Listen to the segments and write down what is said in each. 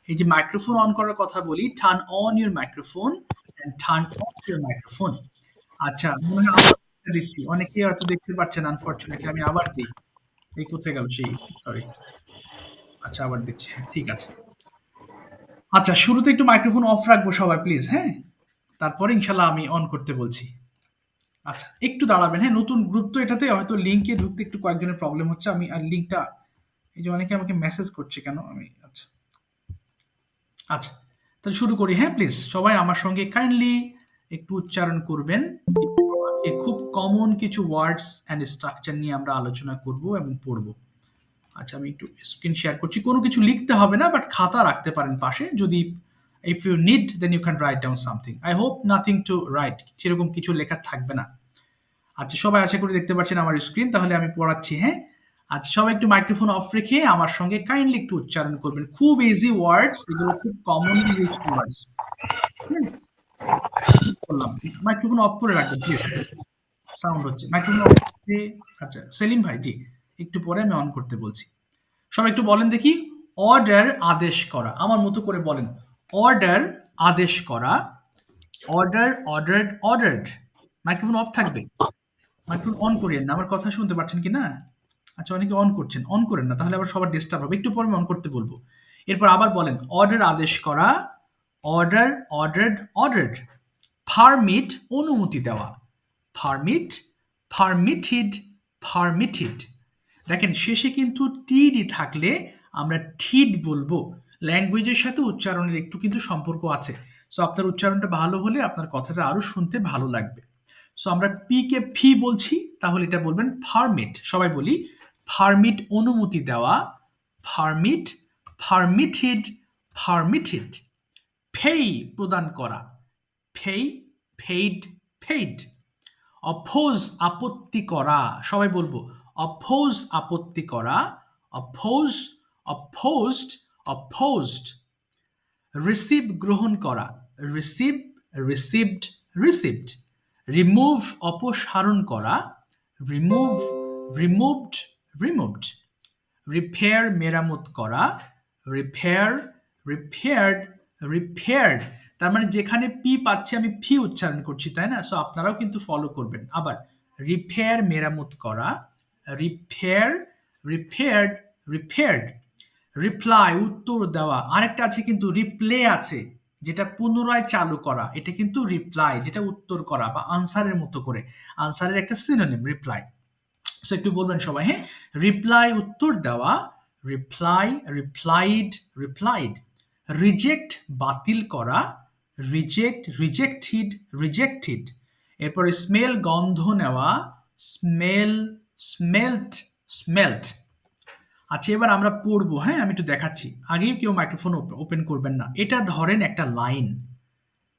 এই যে microphone on করার কথা বলি, turn on your microphone and turn off your microphone. আচ্ছা, মনে হয় আবার দিচ্ছি। অনেকেই হয়তো দেখতে পাচ্ছেন আনফরচুনেটলি। আমি আবার দিই। এই কোথায় গেল সেই? সরি। আচ্ছা, আবার দিচ্ছি। হ্যাঁ, ঠিক আছে। আচ্ছা, শুরুতে একটু মাইক্রোফোন অফ রাখবো সবাই প্লিজ, হ্যাঁ? তারপরে ইনশাআল্লাহ আমি অন করতে বলছি। আচ্ছা, একটু দাঁড়াবেন, হ্যাঁ? নতুন গ্রুপ তো এটাতে হয়তো লিংকে ঢুকতে একটু কয়েকজনের প্রবলেম হচ্ছে। আমি আর লিংকটা এই যে অনেকে আমাকে মেসেজ করছে কেন? আমি আচ্ছা। আচ্ছা, তাহলে শুরু করি, হ্যাঁ? প্লিজ সবাই আমার সঙ্গে কাইন্ডলি একটু উচ্চারণ করবেন। আজকে খুব কমন কিছু ওয়ার্ডস অ্যান্ড স্ট্রাকচার নিয়ে আমরা আলোচনা করব এবং পড়ব। আচ্ছা, আমি একটু স্ক্রিন শেয়ার করছি। কোনো কিছু লিখতে হবে না, বাট খাতা রাখতে পারেন পাশে। যদি if you need then you can write down something. I hope nothing to write. সেরকম কিছু লেখা থাকবে না। আচ্ছা, সবাই আশা করি দেখতে পাচ্ছেন আমার স্ক্রিন। তাহলে আমি পড়াচ্ছি, হ্যাঁ? আচ্ছা, সবাই একটু মাইক্রোফোন অফ রেখে আমার সঙ্গে কাইন্ডলি একটু উচ্চারণ করবেন। খুব ইজি ওয়ার্ডস, এগুলো খুব কমনলি ইউজড ওয়ার্ডস। হ্যাঁ? করলাম। মাইক্রোফোন অফ করে রাখবেন প্লিজ। সাউন্ড হচ্ছে। মাইক্রোফোন অফ করে। আচ্ছা, সেলিম ভাই জি, একটু পরে আমি অন করতে বলছি। সবাই একটু বলেন দেখি, অর্ডার আদেশ করা। আমার মতো করে বলেন। অর্ডার আদেশ করা। অর্ডার, অর্ডারড, অর্ডারড। মাইক্রোফোন অফ থাকবে। মাইক্রোফোন অন করিয়েন না। আমার কথা শুনতে পাচ্ছেন কি না? আচ্ছা, অনেকে অন করছেন। অন করেন না, তাহলে আবার সবার ডিস্টার্ব হবে। একটু পরে আমি অন করতে বলবো। এরপর আবার বলেন, অর্ডার আদেশ করা। অর্ডার, অর্ডারড, অর্ডারড। পারমিট অনুমতি দেওয়া। Permit, permitted, permitted. দেখেন শেষে কিন্তু টিডি থাকলে আমরা ঠিড বলবো। ল্যাঙ্গুয়েজের সাথে উচ্চারণের একটু কিন্তু সম্পর্ক আছে। সো আপনার উচ্চারণটা ভালো হলে আপনার কথাটা আরো শুনতে ভালো লাগবে। সো আমরা পি কে ফি বলছি, তাহলে এটা বলবেন পারমিট। সবাই বলি, পারমিট অনুমতি দেওয়া। Permit, permitted, permitted. পেই প্রদান করা। পেই, পেইড, পেইড। অপোজ আপত্তি করা। সবাই বলবো, অপোজ আপত্তি করা। Oppose, opposed, opposed. রিসিভ গ্রহণ করা। Receive, received, received. রিমুভ অপসারণ করা। Remove, removed, removed. রিপেয়ার মেরামত করা। Repair, repaired, repaired. তার মানে যেখানে পি পাচ্ছি আমি ফি উচ্চারণ করছি, তাই না? সো আপনারাও কিন্তু ফলো করবেন। আবার রিপেয়ার মেরামত করা। Repair, repaired, repaired. রিপ্লাই উত্তর দেওয়া। আরেকটা আছে কিন্তু রিপ্লে আছে, যেটা পুনরায় চালু করা। এটা কিন্তু রিপ্লাই, যেটা উত্তর করা বা আনসারের মতো করে। আনসারের একটা সিনোনিম রিপ্লাই। সো একটু বলবেন সবাই, হ্যাঁ? রিপ্লাই উত্তর দেওয়া। Reply, replied, replied. রিজেক্ট বাতিল করা। Reject, rejected, rejected. এরপরে স্মেল গন্ধ নেওয়া। Smell, smelt, smelt. আচ্ছা, এবার আমরা পড়বো, হ্যাঁ? আমি একটু দেখাচ্ছি। আগেই কেউ মাইক্রোফোন ওপেন করবেন না। এটা ধরেন একটা লাইন।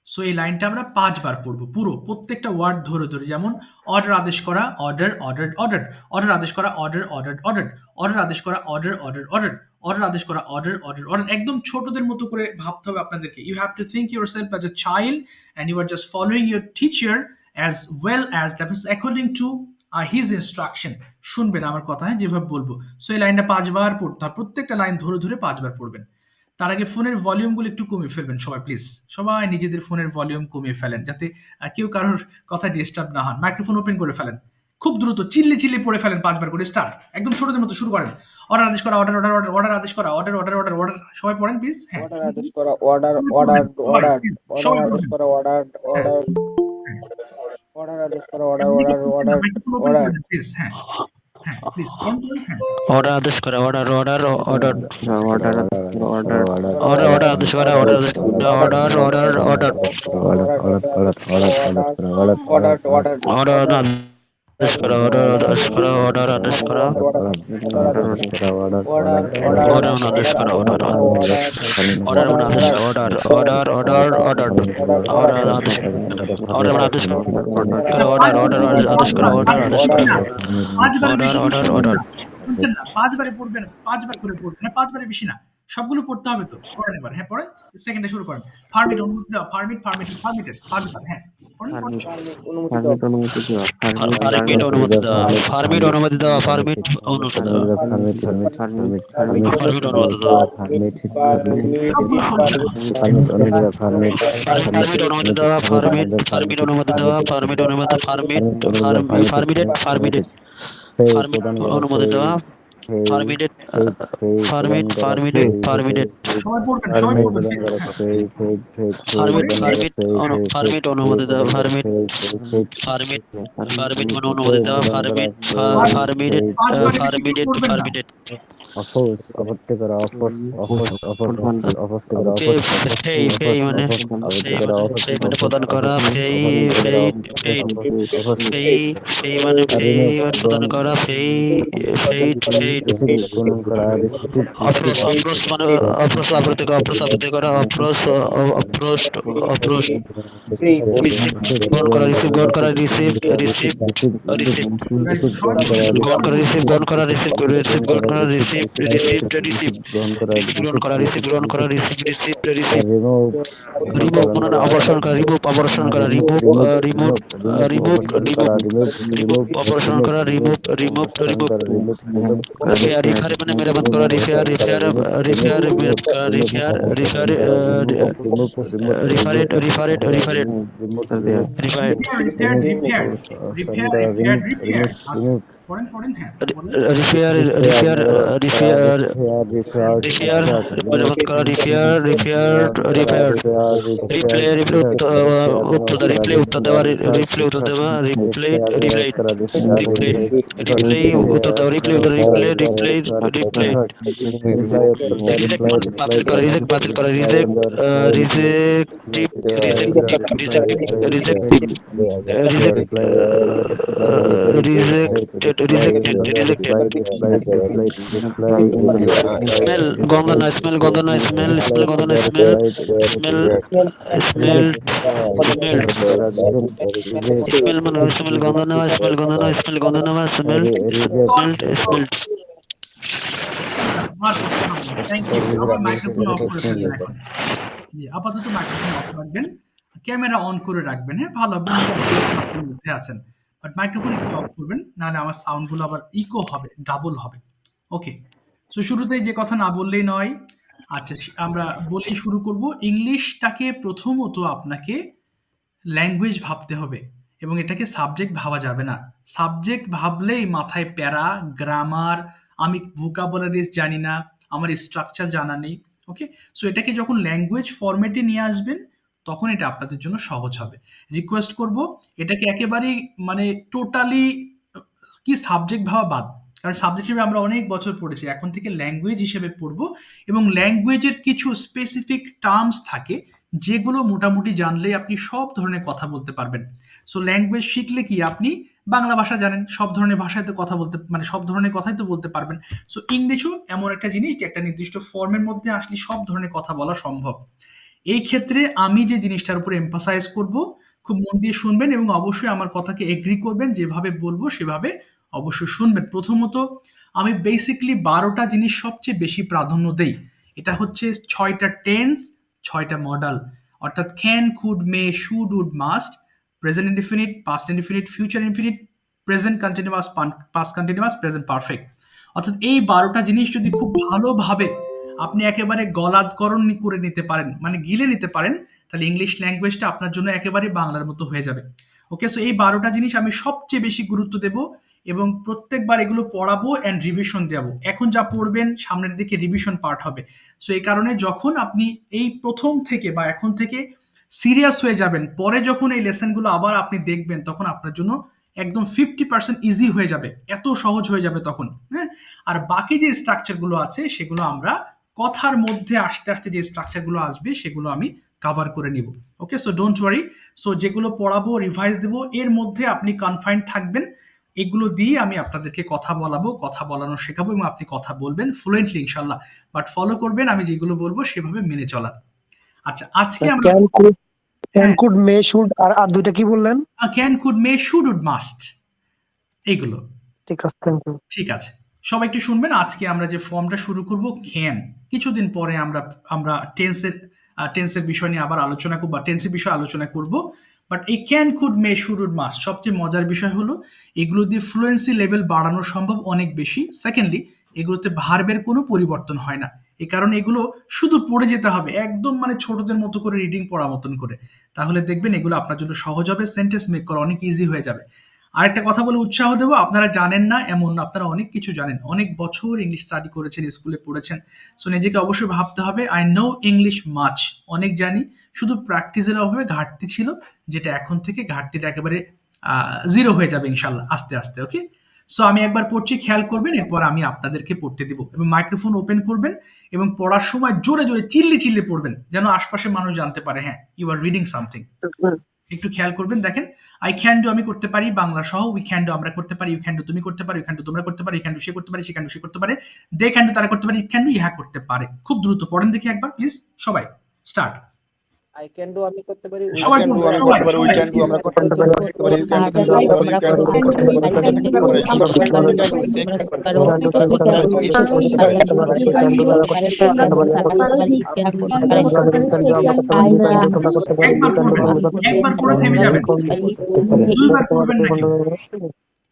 সো এই লাইনটা আমরা ৫ বার পড়বো পুরো, প্রত্যেকটা ওয়ার্ড ধরে ধরে। যেমন অর্ডার আদেশ করা, অর্ডার, অর্ডারড, অর্ডারড। অর্ডার আদেশ করা, অর্ডার, অর্ডারড, অর্ডারড। অর্ডার আদেশ করা, অর্ডার, অর্ডার, অর্ডারড। অর্ডার আদেশ করা, অর্ডার, অর্ডার, অর্ডার। একদম ছোটদের মতো করে ভাবতে হবে আপনাদেরকে। You have to think yourself as a child and you are just following your teacher as well as that means according to his instruction. শুনবেন আমার কথা, হ্যাঁ? যেভাবে বলবো। সো এই লাইনটা ৫ বার পড়তে হবে। প্রত্যেকটা লাইন ধরে ধরে ৫ বার পড়বেন। তার আগে ফোনের ভলিউমগুলো একটু কমিয়ে ফেলবেন সবাই প্লিজ। সবাই নিজেদের ফোনের ভলিউম কমিয়ে ফেলেন, যাতে কেউ কারোর কথা ডিস্টার্ব না হন। মাইক্রোফোন ওপেন করে ফেলেন। খুব দ্রুত চিল্লি চিল্লি পড়ে ফেলেন ৫ বার করে। স্টার্ট। একদম ছোটদের মতো শুরু করেন। অর্ডার আদেশ করা, অর্ডার, অর্ডার, অর্ডার, অর্ডার আদেশ করা, অর্ডার, অর্ডার, অর্ডার, অর্ডার। সবাই পড়েন প্লিজ। হ্যাঁ, অর্ডার শুরু আদেশ করুন। করা, অর্ডার, শুরু করবেন অর্ডার, সবাই অর্ডার, প্লিজ। অর্ডার সবাই আদেশ পড়বেন। করা, অর্ডার, হ্যাঁ, অর্ডার, হ্যাঁ। অর্ডার আদেশ করা, অর্ডার, একদিকে অর্ডার, পড়বেন না, অর্ডার, মাইক্রোফোন ওপেন অর্ডার, করে দেন প্লিজ। হ্যাঁ, হ্যাঁ, প্লিজ পড়েন, পড়েন। হ্যাঁ, order আদেশ করা order order order order order order order order আদেশ আদেশ করা, করা order আদেশ order, order order order order, order, order, order order, আদেশ করা order আদেশ করা order আদেশ করা অর্ডার, অর্ডার, order আদেশ করা order order আদেশ order order order order order আদেশ order আদেশ করা order order আদেশ করা order আদেশ করা পাঁচবার order বেশি order পড়বেন order না। শুনছেন না? ৫ বারে পড়বেন, ৫ বার করে পড়বেন। না, ৫ বারের বেশি না। সবগুলো পড়তে হবে তো? পড়েন এবার। হ্যাঁ, পড়েন। সেকেন্ডে শুরু করেন। ফার্মিট অনুমতি দেওয়া। পারমিটেড। পারমিটেড। হ্যাঁ। পড়েন, পড়েন। পারমিট অনুমতি দাও। অনুমতি দেওয়া, ফার্মিট অনুমতি দেওয়া, ফার্মিট অনুমতি দেওয়া, ফার্মিট অনুমতি দেওয়া, ফার্মিট অনুমতি দেওয়া, ফার্মিট অনুমতি দেওয়া, ফার্মিট অনুমতি দেওয়া, ফার্মিট অনুমতি ফার্মিটেড অনুমতি দেওয়া, ফার্মিটেড ফার্মিটেড সবাই পড়বেন, সবাই পড়বেন প্লিজ। হ্যাঁ। ফার্মিট অনুমতি দেওয়া, ফার্মিট মানে অনুমতি দেওয়া, ফার্মিটেড পাঁচবার বেশি কেউ পড়বেন না। ফার্মিটেড অপত্য করা, ফেই মানে প্রদান করা, ফেই মানে প্রদান করা, অপ্রস মানে অপ্রস আবৃত্তি করা, গ্রহণ করা, রিসিভ গ্রহণ করা, রিসিভ Very good. সবাই পড়বেন। গ্রহণ করা, রিসিভ গ্রহণ করা, রিসিভ গ্রহণ করা, রিসিভ গ্রহণ করা, রিসিভ গ্রহণ করা, রিসিভ রিমুভ মানে অপসারণ করা, অপসারণ করা, অপসারণ করা, রিফার মানে মেরামত করা, রিফার রিপেয়ার। আচ্ছা। পড়েন। হ্যাঁ, বলুন। রিপেয়ার মেরামত করা, রিপেয়ার উত্তর দেওয়া, রিপ্লে উত্তর দেওয়া, বাতিল করা, বাতিল করা, স্মেল গন্ধ নয়, স্মেল গন্ধ নয়, স্মেল গন্ধ নয়, স্মেল গন্ধ নেওয়া, স্মেল্ট থ্যাংক ইউ। আবার মাইক্রোফোন অফ করে ফেলবেন এখন। জি, আপাতত মাইক্রোফোন অফ রাখবেন। ক্যামেরা অন করে রাখবেন। হ্যাঁ, ভালো হবে। ক্লাসের মধ্যে আছেন। বাট মাইক্রোফোন একটু অফ করবেন। নাহলে আমার সাউন্ড গুলো আবার ইকো হবে, ডাবল হবে। ওকে। সো শুরুতেই যে কথা না বললেই নয়। আচ্ছা, আমরা বলেই শুরু করব। ইংলিশটাকে প্রথমত আপনাকে ল্যাঙ্গুয়েজ ভাবতে হবে এবং এটাকে সাবজেক্ট ভাবা যাবে না। সাবজেক্ট ভাবলেই মাথায় প্যারা, গ্রামার, আমি ভোকাবুলারিজ জানি না, আমার স্ট্রাকচার জানা নেই। ওকে? সো এটাকে যখন ল্যাঙ্গুয়েজ ফরম্যাটে নিয়ে আসবেন তখন এটা আপনাদের জন্য সহজ হবে। রিকোয়েস্ট করব এটাকে একেবারেই মানে টোটালি কি সাবজেক্ট ভাবা বাদ। কারণ সাবজেক্ট হিসেবে আমরা অনেক বছর পড়েছি। এখন থেকে ল্যাঙ্গুয়েজ হিসেবে পড়ব এবং ল্যাঙ্গুয়েজের কিছু স্পেসিফিক টার্মস থাকে যেগুলো মোটামুটি জানলেই আপনি সব ধরনের কথা বলতে পারবেন। সো ল্যাঙ্গুয়েজ শিখলে কি আপনি বাংলা ভাষা জানেন, সব ধরনের ভাষায় তো কথা বলতে মানে সব ধরনের কথাই তো বলতে পারবেন। সো ইংলিশও এমন একটা জিনিস যে একটা নির্দিষ্ট ফর্মের মধ্যে আসলে সব ধরনের কথা বলা সম্ভব। এই ক্ষেত্রে আমি যে জিনিসটার উপর এমফাসাইজ করব, খুব মন দিয়ে শুনবেন এবং অবশ্যই আমার কথাকে এগ্রি করবেন, যেভাবে বলবো সেভাবে অবশ্যই শুনবেন। প্রথমত আমি বেসিক্যালি 12টা জিনিস সবচেয়ে বেশি প্রাধান্য দেই। এটা হচ্ছে 6টা টেন্স, 6টা মডাল। অর্থাৎ can, could, may, should, would, must, present indefinite, past indefinite, future infinite, present continuous, past continuous, present perfect. অর্থাৎ এই 12টা জিনিস যদি খুব ভালোভাবে আপনি একেবারে গলাধকরণ করে নিতে পারেন, মানে গিলে নিতে পারেন, তাহলে ইংলিশ ল্যাঙ্গুয়েজটা আপনার জন্য একেবারে বাংলার মতো হয়ে যাবে। ওকে? সো এই 12টা জিনিস আমি সবচেয়ে বেশি গুরুত্ব দেব এবং প্রত্যেকবার এগুলো পড়াবো অ্যান্ড রিভিশন দেবো। এখন যা পড়বেন সামনের দিকে রিভিশন পার্ট হবে। সো এই কারণে যখন আপনি এই প্রথম থেকে বা এখন থেকে সিরিয়াস হয়ে যাবেন, পরে যখন এই লেসনগুলো আবার আপনি দেখবেন তখন আপনার জন্য একদম 50% ইজি হয়ে যাবে, এত সহজ হয়ে যাবে তখন। হ্যাঁ, আর বাকি যে স্ট্রাকচারগুলো আছে সেগুলো আমরা কথার মধ্যে আস্তে আস্তে যে স্ট্রাকচারগুলো আসবে সেগুলো আমি কাভার করে নিব। ওকে? So don't worry. সো যেগুলো পড়াবো, রিভাইজ দেবো, এর মধ্যে আপনি কনফাইন্ড থাকবেন। এগুলো দিয়ে আমি আপনাদেরকে কথা বলাবো, কথা বলানো শেখাবো এবং আপনি কথা বলবেন ফ্লুয়েন্টলি ইনশাল্লাহ। বাট ফলো করবেন আমি যেগুলো বলবো সেভাবে মেনে চলার। আচ্ছা, আজকে আমরা ক্যান, কুড, মে, শুড আর দুইটা কি বললেন? Can, could, may, should, would, must, এইগুলো। ঠিক আছে, থ্যাংক ইউ। ঠিক আছে। সবাই একটু শুনবেন, আজকে আমরা যে ফর্মটা শুরু করব ক্যান। কিছুদিন পরে আমরা টেন্সের বিষয় নিয়ে আবার আলোচনা করব বা টেন্সের বিষয়ে আলোচনা করব। বাট এই can, could, may, should, would, must সবচেয়ে মজার বিষয় হলো এগুলো দিয়ে ফ্লুয়েন্সি লেভেল বাড়ানো সম্ভব অনেক বেশি। সেকেন্ডলি, এগুলোতে ভার্বের কোনো পরিবর্তন হয় না। এই কারণে এগুলো শুধু পড়ে যেতে হবে একদম মানে ছোটদের মতো করে রিডিং পড়ার মতন করে। তাহলে দেখবেন এগুলো আপনার জন্য সহজ হবে, সেন্টেন্স মেক করা অনেক ইজি হয়ে যাবে। আরেকটা কথা বলে উৎসাহ দেবো, আপনারা জানেন না এমন না, আপনারা অনেক কিছু জানেন, অনেক বছর ইংলিশ স্টাডি করেছেন, স্কুলে পড়েছেন। সো নিজেকে অবশ্যই ভাবতে হবে আই নো ইংলিশ মাচ, অনেক জানি, শুধু প্র্যাকটিসের অভাবে ঘাটতি ছিল, যেটা এখন থেকে ঘাটতিটা একেবারে জিরো হয়ে যাবে ইনশাল্লাহ আস্তে আস্তে। ওকে, সো আমি একবার পড়ছি, খেয়াল করবেন, এরপর আমি আপনাদেরকে পড়তে দিব এবং মাইক্রোফোন ওপেন করবেন এবং পড়ার সময় জোরে জোরে চিল্লি চিল্লি পড়বেন, যেন আশপাশের মানুষ জানতে পারে হ্যাঁ ইউ আর রিডিং সামথিং। একটু খেয়াল করবেন, দেখেন, আই ক্যান ডু আমি করতে পারি বাংলা সহ, উই ক্যান ডু আমরা করতে পারি, ইউ ক্যান ডু তুমি করতে পারি, ইউ ক্যান ডু তোমরা করতে পারি, ইউ ক্যান ডু সে করতে পারে, সে ক্যান ডু সে করতে পারে, দে ক্যান ডু তারা করতে পারে, ইট ক্যান ডু ইহা করতে পারে। খুব দ্রুত পড়েন দেখি একবার প্লিজ সবাই, স্টার্ট। আই ক্যান ডু আমি করতে পারি, উই সবাই ক্যান ডু পড়বেন, আমি সবাই করতে পারি, উই সবাই ক্যান ডু please। আমরা করতে পারি, উই ক্যান ডু আমরা করতে পারি, ইউ ক্যান ডু আমরা করতে পারি, I can do, I can do, we can do, they can do, we can do, he can do, I can do, তোমরা করতে পারো, he can করতে পারে, I একবার পড়বেন, একবার পড়ে থেমে যাবেন, দুইবার পড়বেন না কেউ।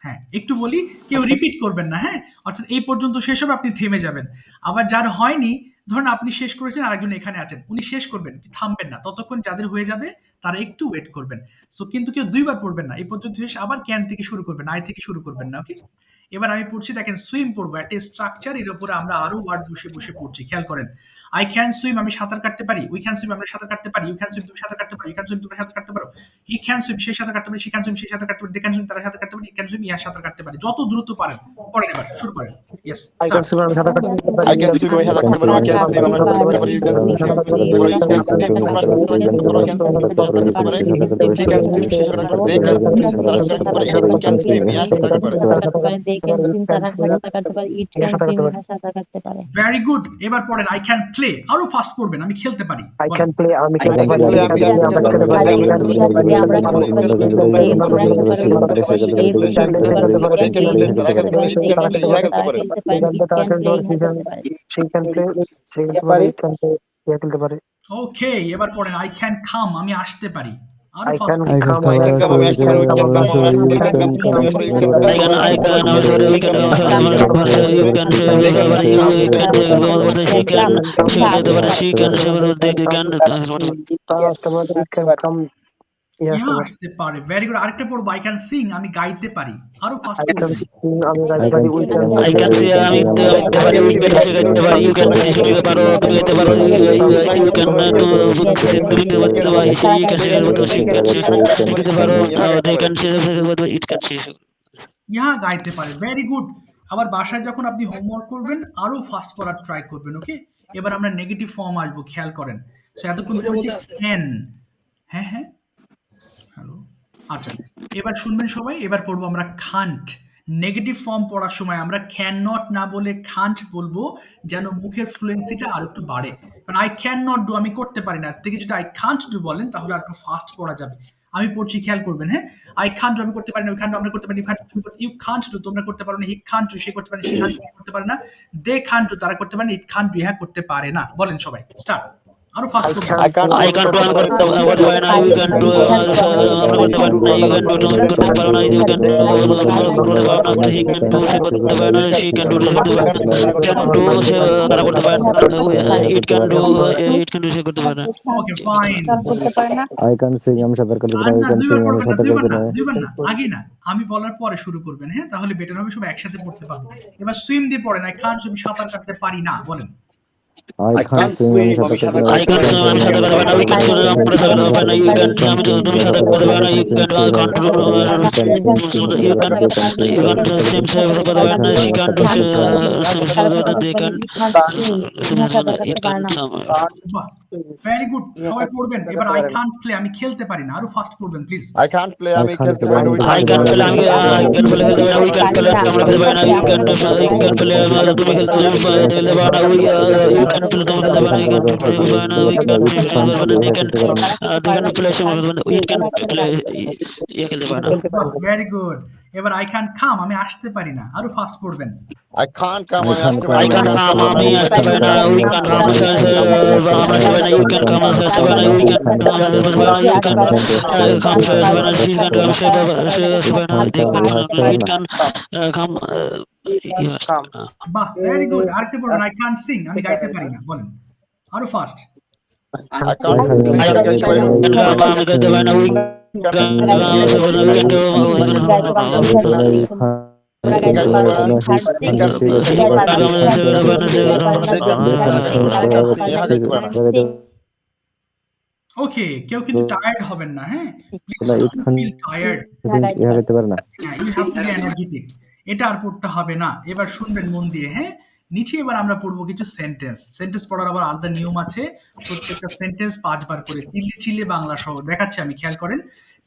হ্যাঁ, একটু বলি, কেউ রিপিট করবেন না, হ্যাঁ, অর্থাৎ এই পর্যন্ত শেষ হবে, আপনি থেমে যাবেন। আবার যার হয়নি, ধরুন আপনি শেষ করেছেন, আরেকজন এখানে আছেন, উনি শেষ করবেন, থামবেন না, ততক্ষণ যাদের হয়ে যাবে তারা একটু ওয়েট করবেন। সো কিন্তু কেউ দুইবার পড়বেন না, এই পর্যন্ত শেষ, আবার ক্যান থেকে শুরু করবেন, আই থেকে শুরু করবেন না। ওকে, এবার আমি পড়ছি, দেখেন সুইম পড়বো, একটা স্ট্রাকচার, এর উপরে আমরা আরো ওয়ার্ড বসে বসে পড়ছি, খেয়াল করেন। আই ক্যান সুইম আমি সাঁতার কাটতে পারি, উই ক্যান সুইম আমরা সাঁতার কাটতে পারি, ইউ ক্যান সুইম তুমি সাঁতার কাটতে পারো, ইউ ক্যান সুইম তুমি সাঁতার কাটতে পারো, হি ক্যান সুইম সে সাঁতার কাটতে পারে, শি ক্যান সুইম সে সাঁতার কাটতে পারে, দে ক্যান সুইম তারা সাঁতার কাটতে পারে, ই ক্যান সুইম ইহা সাঁতার কাটতে পারে। যত দ্রুত পারেন পড়েন, এবার শুরু করেন। Yes, I can start. Swim আমি সাঁতার কাটতে পারি, আই ক্যান সুইম আমি সাঁতার কাটতে পারি, উই ক্যান সুইম আমরা সাঁতার কাটতে পারি, ইউ ক্যান সুইম সে সাঁতার কাটতে পারে, ইউ ক্যান সুইম তোমরা সাঁতার কাটতে পারো, ক্যান সুইম তুমি সাঁতার কাটতে পারে, হি ক্যান সুইম সে সাঁতার কাটতে পারে, দে ক্যান সুইম তারা সাঁতার কাটতে পারে, ইট ক্যান সুইম ইহা সাঁতার কাটতে পারে। they can swim, তারা সাঁতার কাটতে পারে, it can swim, ইহা সাঁতার কাটতে পারে। ভেরি গুড, এবার পড়েন আই ক্যান প্লে, আরো ফাস্ট করবেন, আমি খেলতে পারি। আই বলেন। ক্যান প্লে আমি I খেলতে can পারি, play, আমি আমি খেলতে খেলতে পারি, পারি, আমরা খেলতে পারি, আমরা খেলতে পারি, আমরা খেলতে পারি, তোমরা আমরা খেলতে পারি, খেলতে পারো, সে খেলতে পারে, they সে খেলতে পারে, can they can play, তারা খেলতে পারে, they সে can খেলতে do, পারে, ইহা খেলতে তারা পারে। খেলতে পারে, it can play, ইহা খেলতে পারে। সে ক্যান প্লে, সে খেলতে পারে, ইট ক্যান প্লে, ইয়া খেলতে পারে। ওকে, এবার পড়েন আই ক্যান কাম আমি আসতে পারি, আরো I fast. Can come, I can come, আমি আসতে পারি, we can come, আমরা আসতে পারি, we can come, আমি আসতে পারি, we can come, I can, I can, also we can, you can say, they can come, you can say, she can, she can say, they can, তারা আসতে পারে, it can come, ইয়া আসতে ইহা পারে। আসতে পারে, ভেরি গুড। আরেকটা পড়বো, আই ক্যান সিং আমি গাইতে পারি, আরো ফাস্ট আই ক্যান করবেন। সিং আমি গাইতে পারি, we can I can say, আমি গাইতে পারি, you can say গাইতে পারি, you can say শিখতে পারো, তুমি গাইতে পারো, you can তুমি গাইতে পারো, you can say she can say শিখতে পারো, they can say it can say। ইহা গাইতে পারে, ভেরি গুড। আবার বাসায় যখন আপনি হোমওয়ার্ক করবেন আরো ফাস্ট করার ট্রাই করবেন। ওকে, এবার আমরা নেগেটিভ ফর্ম আসবো, খেয়াল করেন। সো এতক্ষণ পড়েছি ক্যান, হ্যাঁ হ্যাঁ, হ্যালো, আচ্ছা, এবার শুনবেন সবাই, এবার পড়বো আমরা খান্ট। নেগেটিভ ফর্ম পড়ার সময় আমরা ক্যান নট না বলে খান্ট বলবো, যেন মুখের ফ্লুয়েন্সিটা আর একটু বাড়ে। কারণ আই ক্যান নট ডু আমি করতে পারি না, এর থেকে যদি আই কান্ট ডু বলেন তাহলে আর একটু ফাস্ট পড়া যাবে। আমি পড়ছি, খেয়াল করবেন, হ্যাঁ। আই কান্ট ডু আমি করতে পারি না, উই কান্ট আমরা করতে পারি, ইউ কান্ট ডু তোমরা করতে পারো না, হি কান্ট ডু সে করতে পারে, সে কান্ট করতে পারে না, দে কান্ট ডু তারা করতে পারে না, ইট কান্ট ডু ইহা করতে পারে না। বলেন সবাই, স্টার্ট, আরো ফাস্ট করবেন। I can't I can do, আমি করতে পারি না, you can do, আমরা করতে পারি না, you can do, তুমি করতে পারো না, you can do, করতে পারো না, he can do, সে করতে পারে না, she can do, সে করতে পারে না, can do, সে তারা করতে পারে না, it can do, সে করতে পারে না। ওকে, ফাইন। করতে পারে না। I can sing আমি সাঁতার কাটতে পারি, I না, can দুইবার sing আমি পড়বেন না, সাঁতার দুইবার কাটতে না, পারি। দুইবার না, আগে না, আমি বলার পরে শুরু করবেন, হ্যাঁ, তাহলে বেটার হবে, সবাই একসাথে পড়তে পারবো। এবার সুইম দিয়ে পড়েন, আই কান্ট সুইম সাঁতার কাটতে পারি না, বলেন। I can't sing আমি সাঁতার কাটতে পারি, I can swim, আমি সাঁতার কাটতে পারি না, we can swim, আমরা সাঁতার কাটতে পারি না, you can, আমি তুমি সাঁতার কাটতে পারি না, you can, you can, you can, you can swim, সে করতে পারে না, she can do, they can, it can, বাহ, ভেরি গুড, সবাই পড়বেন। এবার আই কান্ট প্লে আমি খেলতে পারি না, আরো ফাস্ট পড়বেন please. I can't play, I আমি can't খেলতে play, পারি না, we I can play, আমি I can play, খেলতে পারি না, we can play, আমরা খেলতে পারি না, you can play, তুমি খেলতে পারি না, you can play, তুমি খেলতে পারি না, you can play, we can play, they can play, say we can play, খেলতে পারি না। Very good. এবার আই ক্যান্ট কাম, আমি আসতে পারি না, আরো ফাস্ট পড়বেন। I can't come, I আমি can't আসতে come, পারি I না। can come, আমি আসতে পারি না, we can come, আমরা আসতে পারি না, you can come, আমরা আসতে পারি না, we can come, আমরা আসতে পারি না, you can come, সে আসতে পারি না, she can come, সে আসতে পারি না, দেখবেন it can come, yes. বাহ, ভেরি গুড। আরেকটা বলবেন, আই ক্যান্ট সিং, আমি গাইতে পারি না, বলেন আরো ফাস্ট। I can't sing, আমি গাইতে পারি না। Can come, আমি গাইতে পারি না, we can come, আমরা আসতে পারি না, we can do, ওকে, কেউ কিন্তু টায়ার্ড হবেন না, হ্যাঁ? Please it don't can feel tired. ইহা করতে পারে না। হ্যাঁ, you have to be energetic. এটা আর পড়তে হবে না। এবার শুনবেন মন দিয়ে, হ্যাঁ? নিচে এবার আমরা পড়বো কিছু সেন্টেন্স। সেন্টেন্স পড়ার আবার আলাদা নিয়ম আছে। প্রত্যেকটা সেন্টেন্স ৫ বার করে চিল্লে, চিল্লে বাংলা সহ দেখাচ্ছি আমি, খেয়াল করেন।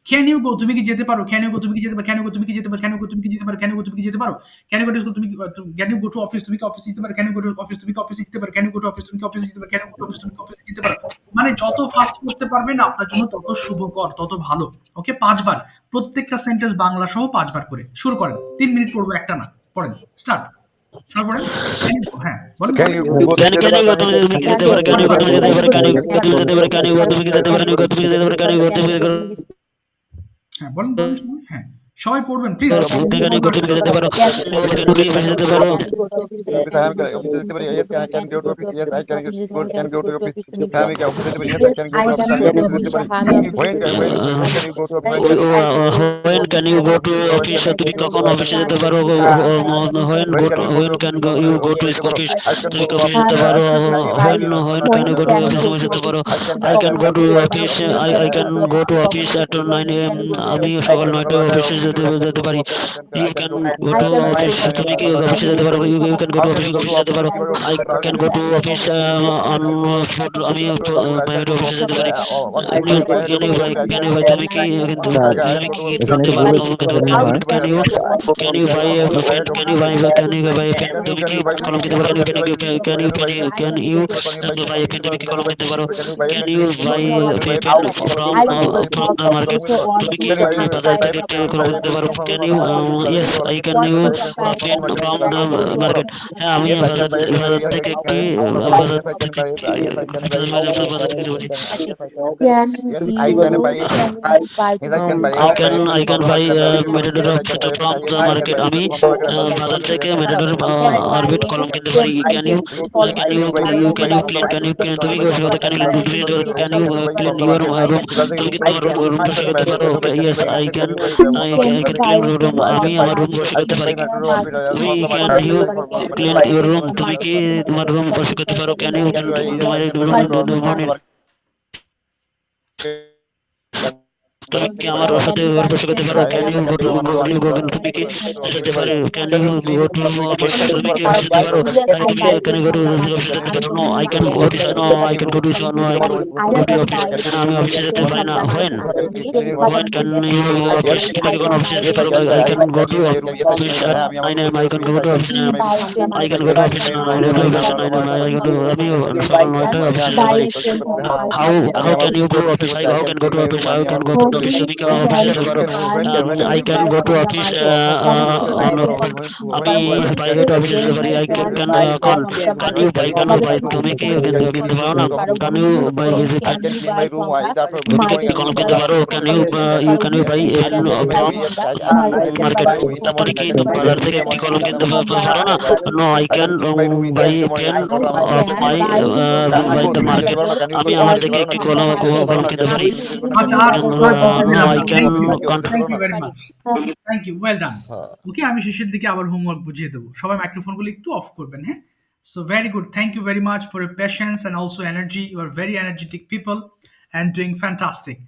ক্যান ইউ গো, তুমি কি যেতে পারো? ক্যান ইউ গো, তুমি কি যেতে পারো? ক্যান ইউ গো, তুমি কি যেতে পারো? ক্যান ইউ গো, তুমি কি যেতে পারো? ক্যান ইউ গো, তুমি কি যেতে পারো? Can you go to school, তুমি can you go to office, তুমি কি অফিসে যেতে পারো? Can you go to office, তুমি কি অফিসে যেতে পারো? Can you go to office, তুমি কি অফিসে যেতে পারো? Can you go to office, তুমি কি অফিসে যেতে পারো? মানে যত ফাস্ট করতে পারবেন আপনার জন্য তত শুভকর, তত ভালো। ওকে, ৫ বার। প্রত্যেকটা সেন্টেন্স বাংলা সহ ৫ বার করে। শুরু করেন। ৩ মিনিট পড়বো একটা না। পড়েন। স্টার্ট। শুরু করেন। হ্যাঁ, বলেন। Can you go, can তুমি can you যেতে go, পারো? তুমি কি যেতে পারো, can you go, তুমি যেতে পারো, can you go, তুমি যেতে পারো, can you go, তুমি কি যেতে পারো, তুমি যেতে পারো, can you go, তুমি যেতে পারো, হ্যাঁ, বলেন, বলেন সবাই। হ্যাঁ, সবাই পড়বেন প্লিজ। can you go, তুমি কি যেতে পারো, can you কি অফিসে যেতে পারো, অফিসে আমি অফিসে যেতে পারি। Yes, can I can go to office? Yes, I can go to office. হ্যাঁ, আমি কি অফিসে যেতে পারি? Yes, I can go to office. আমি অফিসে যেতে পারি। When can you go to office? when can you go to office, তুমি কখন অফিসে যেতে পারো, when can go you go to office, I can তুমি go কি to অফিসে office. যেতে I পারো, can when can you go to office, তুমি যেতে পারো, I can go to office, I can go to office at 9 AM, আমি সকাল 9টায় অফিসে যেতে পারি, you can go to office, তুমি কি অফিসে যেতে পারো, you can go to office, অফিসে যেতে পারো, I can go to office on foot, আমি অফিসে যেতে পারি, can you buy, তুমি কি কিন্তু তুমি কি এখানে করতে পারো, ভুল তোমাকে উচ্চারণ হয়। can you buy a pen, can you buy a pen, তুমি কি কলম কিনতে পারো, can you buy a pen, তুমি কি কলম কিনতে পারো, can you buy a pen from the market, তুমি কি বাজার থেকে একটি কলম কিনতে পারো, can you yes I can you a pen from the market, হ্যাঁ আমি বাজার থেকে একটি বাজার থেকে বাজার থেকে কিনতে পারি, Yes, I can buy a pen. Yes, I can buy a pen I can buy metador Yes, I of can buy a from pen. the Yes, I market, can buy আমি from the market. বাজার থেকে metador orbit কলম কিনতে পারি, can you can you can you clean, তুমি কি বসে কথা, can you can you clean your room, তুমি কি তোমার রুম বসে করতে পারো, yes I can clean your room, আমি আমার রুম বসে করতে পারি, তুমি can you clean your room, তুমি কি তোমার রুম বসে করতে পারো, can you তোমার রুম, তুমি কি আমার সাথে বসে করতে পারো, can you go to তুমি কি যেতে পারো, can you go to office, তুমি কি অফিসে যেতে পারো, তুমি can you go to অফিসে যেতে পারো, no I can go to no I can go to no I can go to office, না আমি অফিসে যেতে পারি না, when can you go office, তুমি কি কোন অফিসে যেতে পারো, I can go to office at 9 AM, I can go to office, I can go to office 9 AM, I can go, আমি সকাল 9টায় অফিসে যেতে পারি, how can you go office, how can go to office, how can go to office, তুমি কি অফিসে যেতে পারো, I can go to office আমি প্রাইভেট অফিসে যেতে পারি, I can can you buy, তুমি কি কিনতে পারো না, can you buy a I pen, can clean my room. তুমি কি একটি কলম কিনতে পারো, can you buy a pen from market, তুমি কি বাজার থেকে একটি কলম কিনতে পারো না, no I can buy a pen of my by the market, আমি আমার থেকে একটি কলম কিনতে পারি, আচ্ছা, আর no I can thank you very much. Thank you, well done. হ্যাঁ। ওকে, আমি শেষের দিকে আবার হোমওয়ার্ক বুঝিয়ে দেবো। সবাই মাইক্রোফোনগুলো একটু অফ করবেন, হ্যাঁ? So very good, thank you very much for your patience and also energy, you are very energetic people and doing fantastic.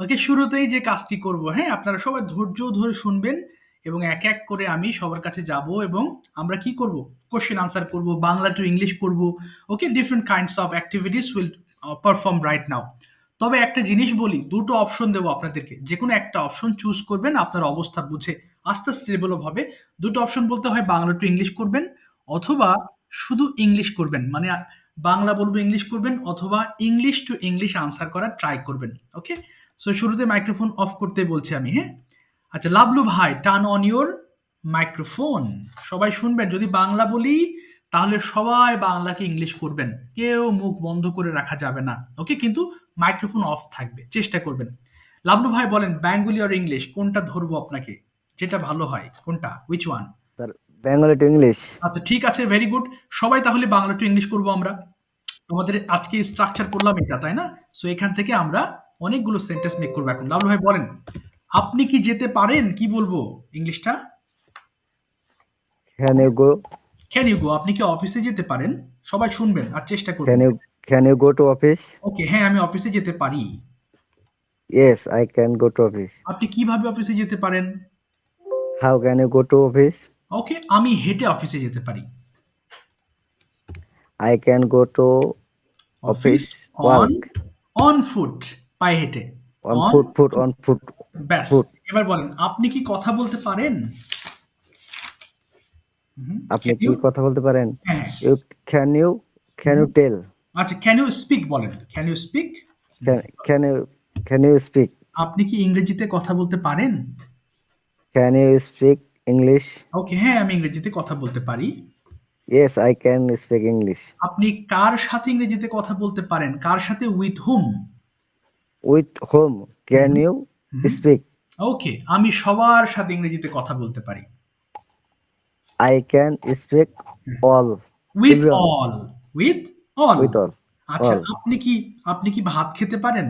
Okay, শুরুতেই যে কাজটি করব, হ্যাঁ, আপনারা সবাই ধৈর্য ধরে শুনবেন এবং এক এক করে আমি সবার কাছে যাব এবং আমরা কি করব, কোশ্চেন আনসার করব, বাংলা টু ইংলিশ করব। Okay, different kinds of activities will perform right now. তবে একটা জিনিস বলি, দুটো অপশন দেবো আপনাদেরকে, যে কোনো একটা অপশন চুজ করবেন আপনার অবস্থা বুঝে, আস্তে আস্তে ডেভেলপ হবে। দুটো অপশন বলতে হয় বাংলা টু ইংলিশ করবেন অথবা শুধু ইংলিশ করবেন, মানে বাংলা বলবো ইংলিশ করবেন অথবা ইংলিশ টু ইংলিশ আনসার করার ট্রাই করবেন। ওকে, সো শুরুতে মাইক্রোফোন অফ করতে বলছি আমি, হ্যাঁ? আচ্ছা লাভলু ভাই, টার্ন অন ইউর মাইক্রোফোন। সবাই শুনবেন, যদি বাংলা বলি তাহলে সবাই বাংলাকে ইংলিশ করবেন, কেউ মুখ বন্ধ করে রাখা যাবে না, ওকে? কিন্তু মাইক্রোফোন অফ থাকবে, চেষ্টা করবেন। লাভলু ভাই বলেন, বেঙ্গলি আর ইংলিশ কোনটা ধরবো আপনাকে, যেটা ভালো হয় কোনটা, which one? Sir Bengali to English. আচ্ছা ঠিক আছে, ভেরি গুড। সবাই তাহলে বাংলা টু ইংলিশ করবো আমরা। আমাদের আজকে স্ট্রাকচার করলাম এটা, তাই না? সো এখান থেকে আমরা অনেকগুলো সেন্টেন্স মেক করবো এখন। লাভলু ভাই বলেন, আপনি কি যেতে পারেন, কি বলবো ইংলিশটা? Can you go, can you go, আপনি কি অফিসে যেতে পারেন? সবাই শুনবেন আর চেষ্টা ক্যান করবেন। You can you go to office? Okay, হ্যাঁ আমি অফিসে যেতে পারি। Yes I can go to office. আপনি কিভাবে অফিসে যেতে পারেন? How can you go to office? Okay, আমি হেঁটে অফিসে যেতে পারি। I can go to office office on walk. On foot, পায়ে হেঁটে। On on foot on foot. ব্যাস। ফুট। এবার বলেন, আপনি কি কথা বলতে পারেন? আপনি Can কি you? কথা বলতে পারেন? হ্যাঁ। You can you tell? আচ্ছা, ক্যান ইউ স্পিক বলেন, can you speak? Can you speak? আপনি কি ইংরেজিতে কথা বলতে পারেন? Can you speak English? Okay, হ্যাঁ আমি ইংরেজিতে কথা বলতে পারি। Yes I can speak English. আপনি কার সাথে ইংরেজিতে কথা বলতে পারেন? কার সাথে? With hmm? With home can you speak? Okay, আমি সবার সাথে ইংরেজিতে কথা বলতে পারি। I can speak all. With Everyone. All, with all. With all. আচ্ছা, all. আপনি কি ভাত খেতে পারেন?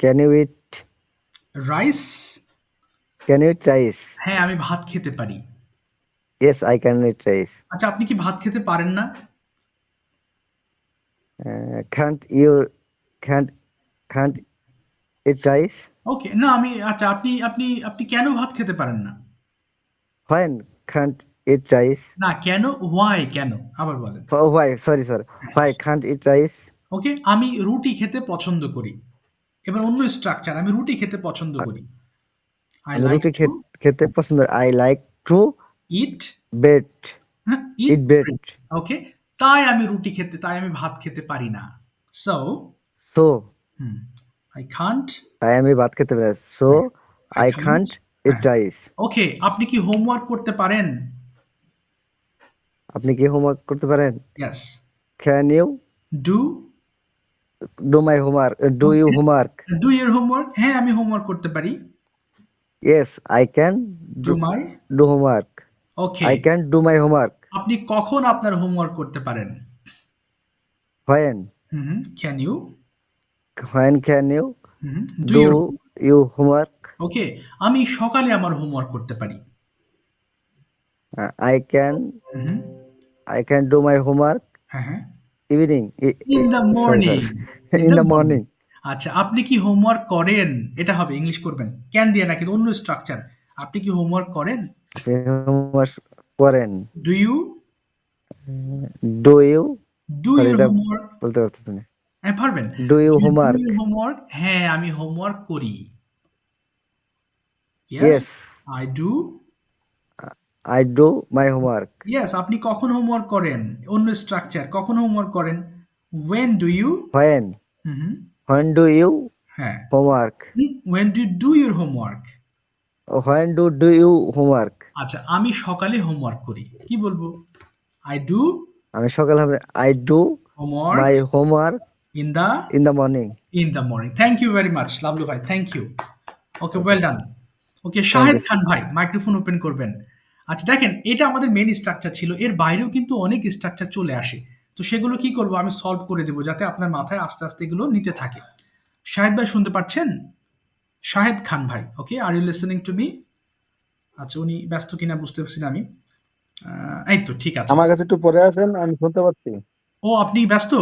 Can you eat rice? Can you eat rice? হ্যাঁ আমি ভাত খেতে পারি। Yes I can eat rice. আচ্ছা, আপনি কি ভাত খেতে পারেন না? Can't you can't can't eat rice? Okay, না আমি, আচ্ছা আপনি কেন ভাত খেতে পারেন না? When can't eat rice? না কেন, হোয়াই, কেন, আবার বলেন। Why, sorry sir, why can't eat rice? ওকে, আমি রুটি খেতে পছন্দ করি। এবার অন্য স্ট্রাকচার, আমি রুটি খেতে পছন্দ করি। আই আমি লাইক রুটি টু খেতে পছন্দ। I like to it, bed. হ্যাঁ ইট ইট বেড। ব্রেড। ওকে, তাই আমি ভাত খেতে পারি না। সো সো আই কান্ট, তাই আমি ভাত খেতে পারি। So I can't eat rice. Okay, আপনি কি হোমওয়ার্ক করতে পারেন? আপনি কি হোমওয়ার্ক করতে পারেন? Yes. Can you do do my homework? Do you homework? Do your homework, হ্যাঁ আমি হোমওয়ার্ক করতে পারি। Yes I can do my, do homework. Okay. I can do my homework. আপনি কখন আপনার হোমওয়ার্ক করতে পারেন? When can you when can you do do your, you homework? Okay, আমি সকালে আমার হোমওয়ার্ক করতে পারি। I can do my homework হ্যাঁ হ্যাঁ, evening. In the sorry morning. Sir, in the morning. আচ্ছা, আপনি কি হোমওয়ার্ক করেন? এটা হবে, ইংলিশ করবেন ক্যান দিয়ে না, কিন্তু অন্য স্ট্রাকচার। আপনি কি হোমওয়ার্ক করেন? আপনি হোমওয়ার্ক করেন? Do you do you, do sorry your এটা হোমওয়ার্ক? বলতে পারতেছি না। হ্যাঁ পারবেন। Do you do homework? Your homework, হ্যাঁ আমি হোমওয়ার্ক করি। Yes yes I do. I do my homework. Yes, আপনি কখন হোমওয়ার্ক করেন? অন্য স্ট্রাকচার, কখন হোমওয়ার্ক করেন? When do you, when when do you হ্যাঁ, homework? When do do your homework? When do you homework? আচ্ছা, আমি সকালে হোমওয়ার্ক করি, কি বলবো? আই ডু আমি সকালে হবে I do homework my homework in the in the morning. Morning. Thank you very much Lovelu ভাই, thank you. Okay, well done. Okay, Shahed you, Khan ভাই মাইক্রোফোন ওপেন করবেন। আচ্ছা দেখেন, এটা আমাদের মেন স্ট্রাকচার ছিল, এর বাইরেও কিন্তু অনেক স্ট্রাকচার চলে আসে। তো সেগুলো কি করব, আমি সলভ করে দেবো, যাতে আপনার মাথায় আস্তে আস্তে এগুলো নিতে থাকে। শাহেদ ভাই শুনতে পাচ্ছেন? শাহেদ খান ভাই, okay, are you listening to me? আচ্ছা, উনি ব্যস্ত কিনা বুঝতে পারছি না আমি। এই তো ঠিক আছে। আমার কাছে একটু পরে আসেন, আমি শুনতে পাচ্ছি। ও আপনি ব্যস্ত?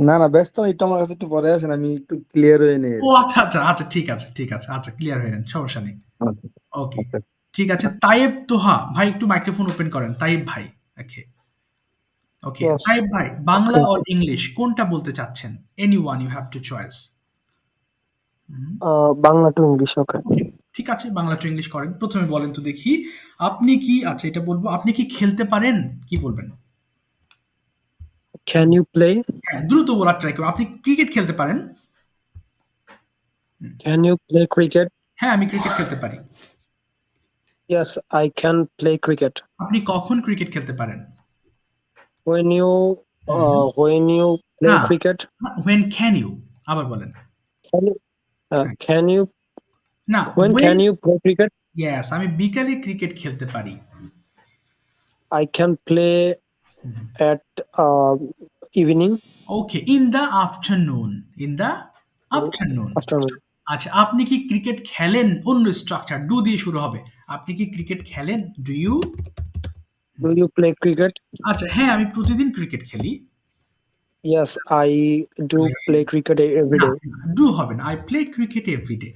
না না, ব্যস্ত না, একটু আমার কাছে একটু পরে আসেন, আমি একটু ক্লিয়ার হয়ে নিই। ও আচ্ছা আচ্ছা আচ্ছা, ঠিক আছে ঠিক আছে, আচ্ছা ক্লিয়ার হয়ে নেন, সমস্যা নেই। ওকে আচ্ছা। ঠিক আছে। তাইব তোহা ভাই, একটু মাইক্রোফোন ওপেন করেন, তাইব ভাই। ওকে ওকে, Yes. তাইব ভাই, বাংলা আর ইংলিশ কোনটা বলতে চাচ্ছেন? Any one, you have two choice. Bangla to English, okay. ঠিক আছে, বাংলা টু ইংলিশ করেন। প্রথমে বলেন তো দেখি, আপনি কি, আচ্ছা এটা বলবো, আপনি কি খেলতে পারেন, কি বলবেন? Can you play? হ্যাঁ দ্রুত বলার ট্রাই করুন। আপনি ক্রিকেট খেলতে পারেন? Can you play cricket? হ্যাঁ, আমি ক্রিকেট খেলতে পারি। Yes, I can play cricket. আপনি কখন ক্রিকেট খেলতে পারেন? When you play না, cricket, when can you? আবার বলেন। can you হ্যাঁ। can you না, when when can you play cricket? yes, আমি বিকালে ক্রিকেট খেলতে পারি। I can play at evening, okay, in the afternoon. In the afternoon. afternoon. আচ্ছা, আপনি কি ক্রিকেট খেলেন? অন্য স্ট্রাকচার ডু দিয়ে শুরু হবে। আপনি কি ক্রিকেট খেলেন? Do you? Do you play cricket? আচ্ছা, হ্যাঁ, আমি প্রতিদিন ক্রিকেট খেলি। Yes, I do play cricket every না, day. ডু হবে না। I play cricket every day.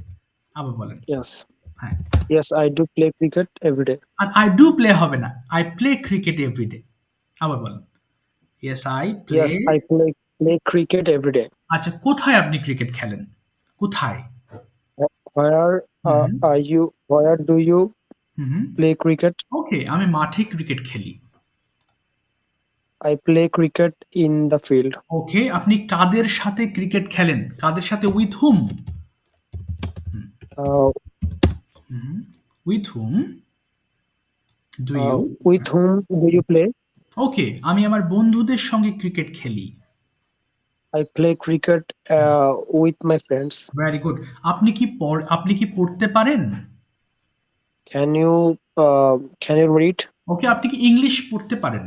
আবার বলেন। Yes, হ্যাঁ। yes, I do play cricket every day. R I do play হবে না। I play cricket every day. আবার বলেন। Yes, I play. Yes, I play cricket every day. আচ্ছা, কোথায় আপনি ক্রিকেট খেলেন? কোথায়? Where Where do you play cricket? ওকে, আমি মাঠে ক্রিকেট খেলি। I play cricket in the field. ওকে, আপনি কাদের সাথে ক্রিকেট খেলেন? কাদের সাথে? with whom? With whom do you? With whom do you play? ওকে, আমি আমার বন্ধুদের সঙ্গে ক্রিকেট খেলি। I play cricket with my friends. Very good. আপনি কি পড়তে পারেন? Can you read? ওকে, আপনি কি ইংলিশ পড়তে পারেন?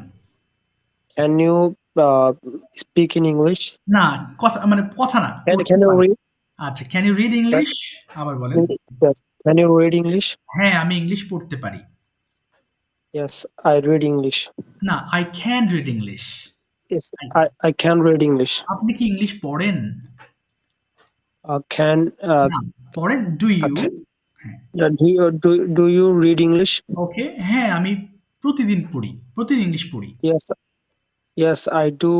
Can you speak in English? না, কথা না। Can you read? আচ্ছা, ক্যান ইউ রিড ইংলিশ? আবার বলেন। Yes. Can you read English? হ্যাঁ, আমি ইংলিশ পড়তে পারি। Yes, I read English. না, I can read English. Yes, I can read English. আপনি কি ইংলিশ পড়েন? Can না, পড়েন? Do you? do you read English? Okay, হ্যাঁ, আমি প্রতিদিন ইংলিশ পড়ি। Yes, I do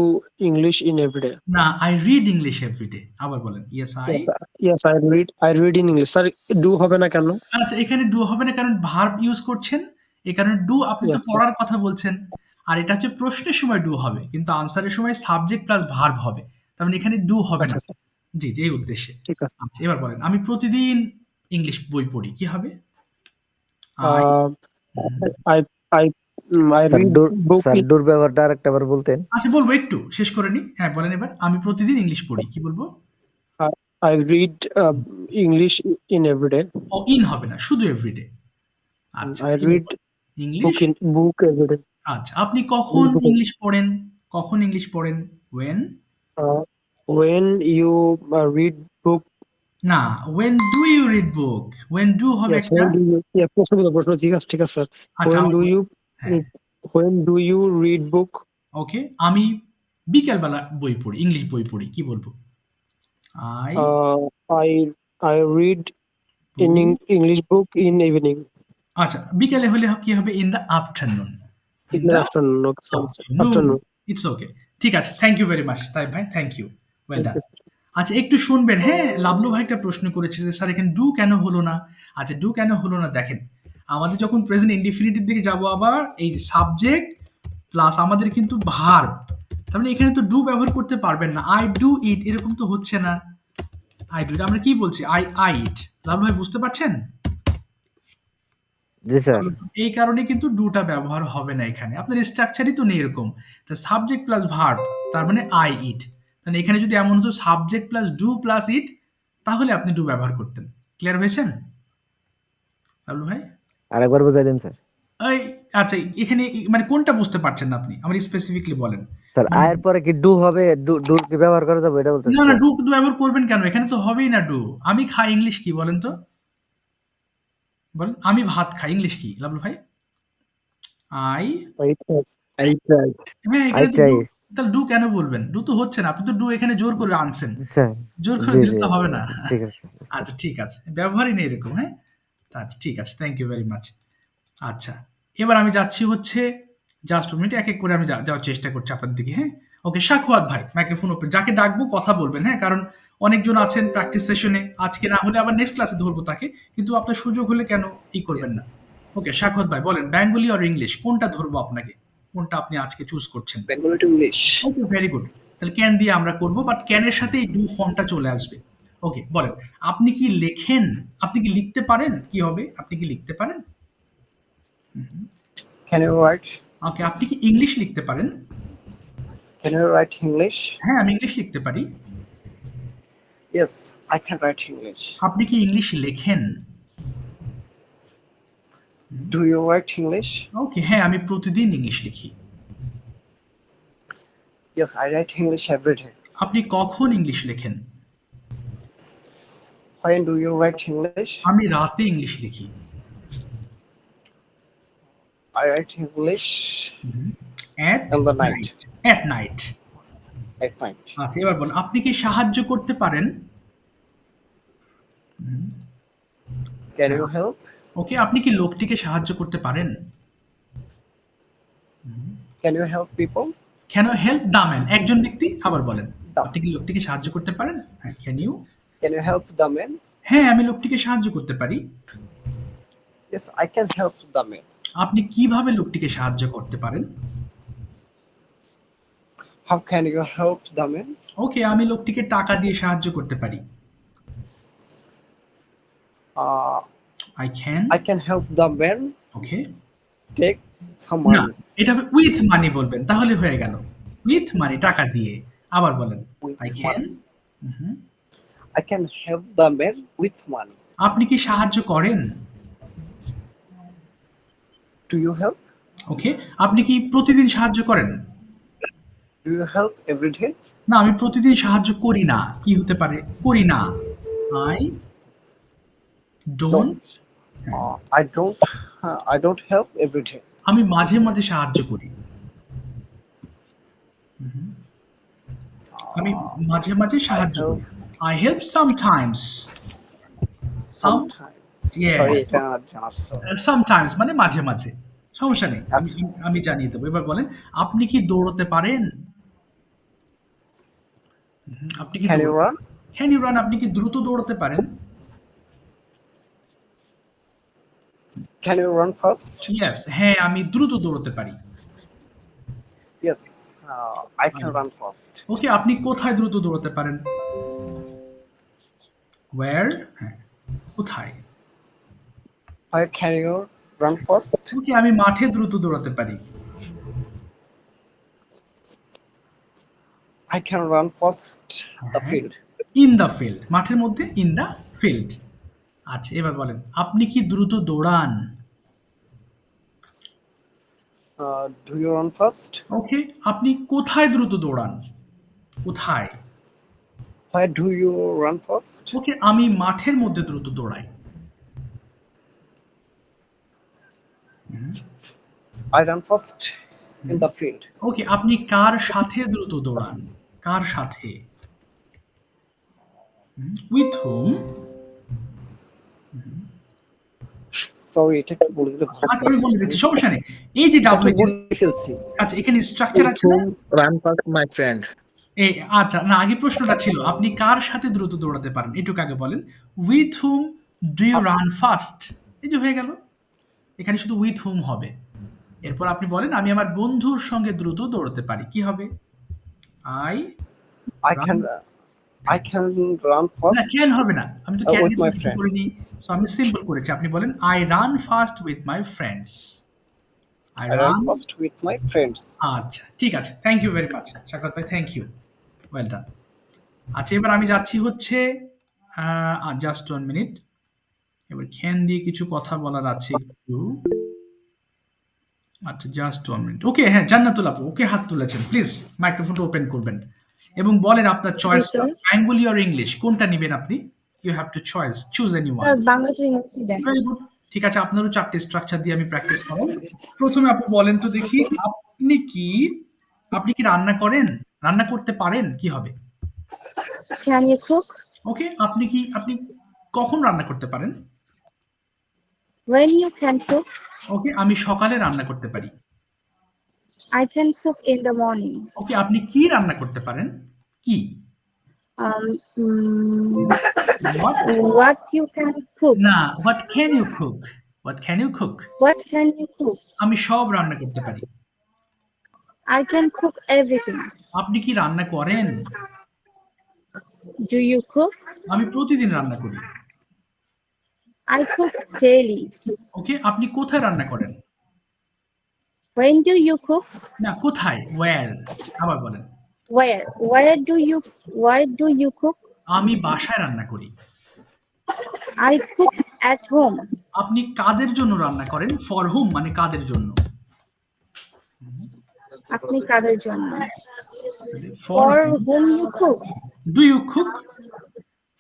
English in every day. না, আই রিড ইংলিশ এভরিডে। আবার বলেন। Yes, Yes, I read in English. Sir, do হবে না কেন? আচ্ছা, এখানে ডু হবে না কারণ ভার্ব ইউজ করছেন। এই কারণে ডু, আপনি তো Yes. পড়ার কথা বলছেন। আর এটা হচ্ছে প্রশ্নের সময় ডু হবে, কিন্তু আনসারের সময় সাবজেক্ট প্লাস ভার্ব হবে। তার মানে এখানে ডু হবে না। আচ্ছা, জি, এই উদ্দেশ্যে। ঠিক আছে। আচ্ছা, এবার বলেন। আমি প্রতিদিন ইংলিশ বই পড়ি। কি হবে? I read book. স্যার ডুর ব্যবহারটা আরেকটাবার বলতেন। আচ্ছা, বলবো, একটু শেষ করে নি। হ্যাঁ, বলেন এবার। আমি প্রতিদিন ইংলিশ পড়ি। কি বলবো? I read English in every day. ও, ইন হবে না, শুধু এভরিডে। আচ্ছা, I read English. book every day. আচ্ছা, আপনি কখন ইংলিশ পড়েন? কখন ইংলিশ পড়েন? when? When you read book. না, when do you read book? when do হবে Yes, একটা। when do you? Yeah, প্রশ্ন ঠিক আছে স্যার। আচ্ছা, When do you read book? ওকে, আমি বিকেল বেলা বই পড়ি, ইংলিশ বই পড়ি। কি বলবো? I read in English book in evening. আচ্ছা, বিকেলে হলে কি হবে? in the afternoon. In the afternoon. Afternoon. It's okay. ঠিক আছে, থ্যাংক ইউ ভেরি মাচ তাই ভাই, থ্যাংক ইউ, ওয়েল ডান। আচ্ছা, একটু শুনবেন। হ্যাঁ, লাবলু ভাই একটা প্রশ্ন করেছে যে স্যার এখানে ডু কেন হলো না? আচ্ছা, ডু কেন হলো না দেখেন, আমাদের যখন প্রেজেন্ট ইনডিফিনিটিভ দিকে যাব, আবার এই যে সাবজেক্ট প্লাস আমাদের কিন্তু ভার্ব, তার মানে এখানে তো ডু ব্যবহার করতে পারবেন না। আই ডু ইট, এরকম তো হচ্ছে না। আই ডু ইট, আমরা কি বলছি? I eat. লাবলু ভাই বুঝতে পারছেন? জি স্যার। এই কারণে কিন্তু ডুটা ব্যবহার হবে না এখানে। আপনার স্ট্রাকচারই তো নেই এরকম। তো সাবজেক্ট প্লাস ভার্ব, তার মানে আই ইট। তাহলে এখানে যদি এমন হতো সাবজেক্ট প্লাস ডু প্লাস ইট, তাহলে আপনি ডু ব্যবহার করতেন। ক্লিয়ার হয়েছেন লাবলু ভাই? আরেকবার বুঝাই দেন স্যার। এই আচ্ছা, এখানে মানে কোনটা বুঝতে পারছেন না আপনি? আমার স্পেসিফিকলি বলেন। স্যার আয়ের পরে কি ডু হবে? ডু কি ব্যবহার করা যাবে এটা বলতেছি। না, ডু ব্যবহার করবেন কেন? এখানে তো হবেই না ডু। আমি খাই, ইংলিশ কি বলেন তো? বলেন। আমি ভাত খাই, ইংলিশ কি লাবলু ভাই? হ্যাঁ, এখানে তো তাহলে ডু কেন বলবেন? ডু তো হচ্ছে না, আপনি তো ডু এখানে জোর করে আনছেন। স্যার জোর করে জি দিলে জি তো হবে না। ঠিক আছে। আচ্ছা, ঠিক আছে, ব্যবহারই নেই এরকম। হ্যাঁ, আচ্ছা, ঠিক আছে, থ্যাংক ইউ ভেরি মাচ। আচ্ছা, এবার আমি যাচ্ছি হচ্ছে জাস্ট মিনিট, এক এক করে আমি যাওয়ার চেষ্টা করছি আপনার দিকে। হ্যাঁ, ওকে, সাখওয়াত ভাই মাইক্রোফোন ওপেন। যাকে ডাকবো কথা বলবেন। হ্যাঁ, কারণ অনেকজন আছেন প্র্যাকটিস সেশনে, আজকে না হলে আবার নেক্সট ক্লাসে ধরবো তাকে, কিন্তু আপনার সুযোগ হলে কেন ই করবেন না? ওকে, সাখওয়াত ভাই বলেন, বেঙ্গলি আর ইংলিশ কোনটা ধরবো আপনাকে? কোনটা আপনি আজকে চুজ করছেন? Bengali two English. ওকে, ভেরি গুড। তাহলে ক্যান দিয়ে আমরা করব, বাট ক্যানের সাথে এই ডু ফর্মটা চলে আসবে। ওকে, বলেন। আপনি কি লেখেন? আপনি কি লিখতে পারেন? কি হবে? আপনি কি লিখতে পারেন? Can you write? ওকে, আপনি কি ইংলিশ লিখতে পারেন? Can you write English? হ্যাঁ, আমি ইংলিশ লিখতে পারি। Yes, I can write English. আপনি কি ইংলিশ লেখেন? Do you write English? Okay, হ্যাঁ, আমি প্রতিদিন ইংলিশ লিখি। Yes, I write English every day. আপনি কখন ইংলিশ লেখেন? When do you write English? আমি রাতে ইংলিশ লিখি। I write English At in the night. At night. At night. আচ্ছা, এবার বলুন, আপনি কি সাহায্য করতে পারেন? Can you help? ওকে, আপনি কি লোকটিকে সাহায্য করতে পারেন? Can you help people? Can you help the man? একজন ব্যক্তি, আবার বলেন। The- আপনি কি লোকটিকে সাহায্য করতে পারেন? হ্যাঁ, can you? Can you help the man? হ্যাঁ, আমি লোকটিকে সাহায্য করতে পারি। Yes, I can help the man. আপনি কিভাবে লোকটিকে সাহায্য করতে পারেন? How can you help the man? ওকে, আমি লোকটিকে টাকা দিয়ে সাহায্য করতে পারি। I can. I can help the man okay, take some না, money. এটা উইথ মানি বলবেন, তাহলে হয়ে গেল। উইথ মানি, টাকা দিয়ে। আবার বলেন। With I can. money. I can help the man with money. আপনি কি সাহায্য করেন? Do you help? ওকে, আপনি কি প্রতিদিন সাহায্য করেন? Do you help every day? না, আমি প্রতিদিন সাহায্য করি না। কি হতে পারে? করি না। I don't. I don't help every day. আমি মাঝে মাঝে সাহায্য করি। আমি মাঝে মাঝে সাহায্য করি। I help sometimes. Sometimes. Yeah. Sorry, এটা জানা ছিল। Sometimes মানে মাঝে মাঝে। সমস্যা নেই। আচ্ছা। আমি জানিয়ে দেবো। এবার বলেন, আপনি কি দৌড়তে পারেন? আপনি কি Can you run? Can you run? আপনি কি দ্রুত দৌড়াতে পারেন? Can you run fast? Yes, হ্যাঁ, আমি দ্রুত দৌড়াতে পারি। Yes, I can run fast. ওকে, আপনি কোথায় দ্রুত দৌড়াতে পারেন? Where? হ্যাঁ, কোথায়? Where can you run fast? ওকে, আমি মাঠে দ্রুত দৌড়াতে পারি। I can run fast the field. In the field, মাঠের মধ্যে in the field। আচ্ছা, এবার বলেন, আপনি কি দ্রুত দৌড়ান? Do you run fast? ওকে, আপনি কোথায় দ্রুত দৌড়ান? কোথায়? Where do you run fast? ওকে, আমি মাঠের মধ্যে দ্রুত দৌড়াই। I run fast in the field. ওকে, আপনি কার সাথে দ্রুত দৌড়ান? কার সাথে? With whom? Sorry, এটা একটু বলে দিলে ভালো আচ্ছা, আমি বলে দিচ্ছি, সমস্যা নেই। এই যে হতো। W, বলে ফেলছি। আচ্ছা, এখানে স্ট্রাকচার আছে না? run past my friend. এই আচ্ছা, না, আগে প্রশ্নটা ছিল, আপনি কার সাথে দ্রুত দৌড়াতে পারেন? এটুকু আগে বলেন। With whom do you run fast? এই যে হয়ে গেল। এখানে শুধু with whom হবে। এরপর আপনি বলেন, আমি আমার বন্ধুর সঙ্গে দ্রুত দৌড়াতে পারি। কি হবে? I can run না, fast. ক্যান হবে না। আমি তো ক্যান with my friend. করিনি। সো আমি সিম্পল করেছি। আপনি বলেন, I run fast with my friends. I I run run। fast with my friends. আচ্ছা, ঠিক আছে। Thank you very much. Sakat ভাই, থ্যাংক ইউ। Well done. আচ্ছা, এবার আমি যাচ্ছি হচ্ছে জাস্ট 1 মিনিট। এবার ক্যান দিয়ে কিছু কথা বলার আছে একটু। আচ্ছা, জাস্ট 1 মিনিট। ওকে, হ্যাঁ, জান্নাতুল আপু, ওকে, হাত তুলেছেন। প্লিজ মাইক্রোফোনটা ওপেন করবেন এবং বলেন আপনার choice, sir. Bengali or English, কোনটা নেবেন আপনি? You have two choice, choose anyone. Bangladesh university দেন। Very good. ঠিক আছে, আপনারও 4টি স্ট্রাকচার দিয়ে আমি প্র্যাকটিস করাবো। প্রথমে আপু বলেন তো দেখি, আপনি কি রান্না করেন? রান্না করতে পারেন? কি হবে? Can you cook? ওকে, আপনি কখন রান্না করতে পারেন? When you can cook? ওকে, আমি সকালে রান্না করতে পারি। I can cook in the morning. ওকে, আপনি কি রান্না করতে পারেন? কি? What? What you can cook? না, what can you cook? What can you cook? What can you cook? আমি সব রান্না করতে পারি। I can cook everything. আপনি কি রান্না করেন? Do you cook? আমি প্রতিদিন রান্না করি। I cook daily. ওকে, আপনি কোথায় রান্না করেন? When do you cook? না, কোথায়? where? আবার বলেন। Where? Where do you cook? আমি বাসায় রান্না করি। I cook at home. আপনি কাদের জন্য রান্না করেন? ফর whom মানে কাদের জন্য? আপনি কাদের জন্য? For For whom you cook? do you cook?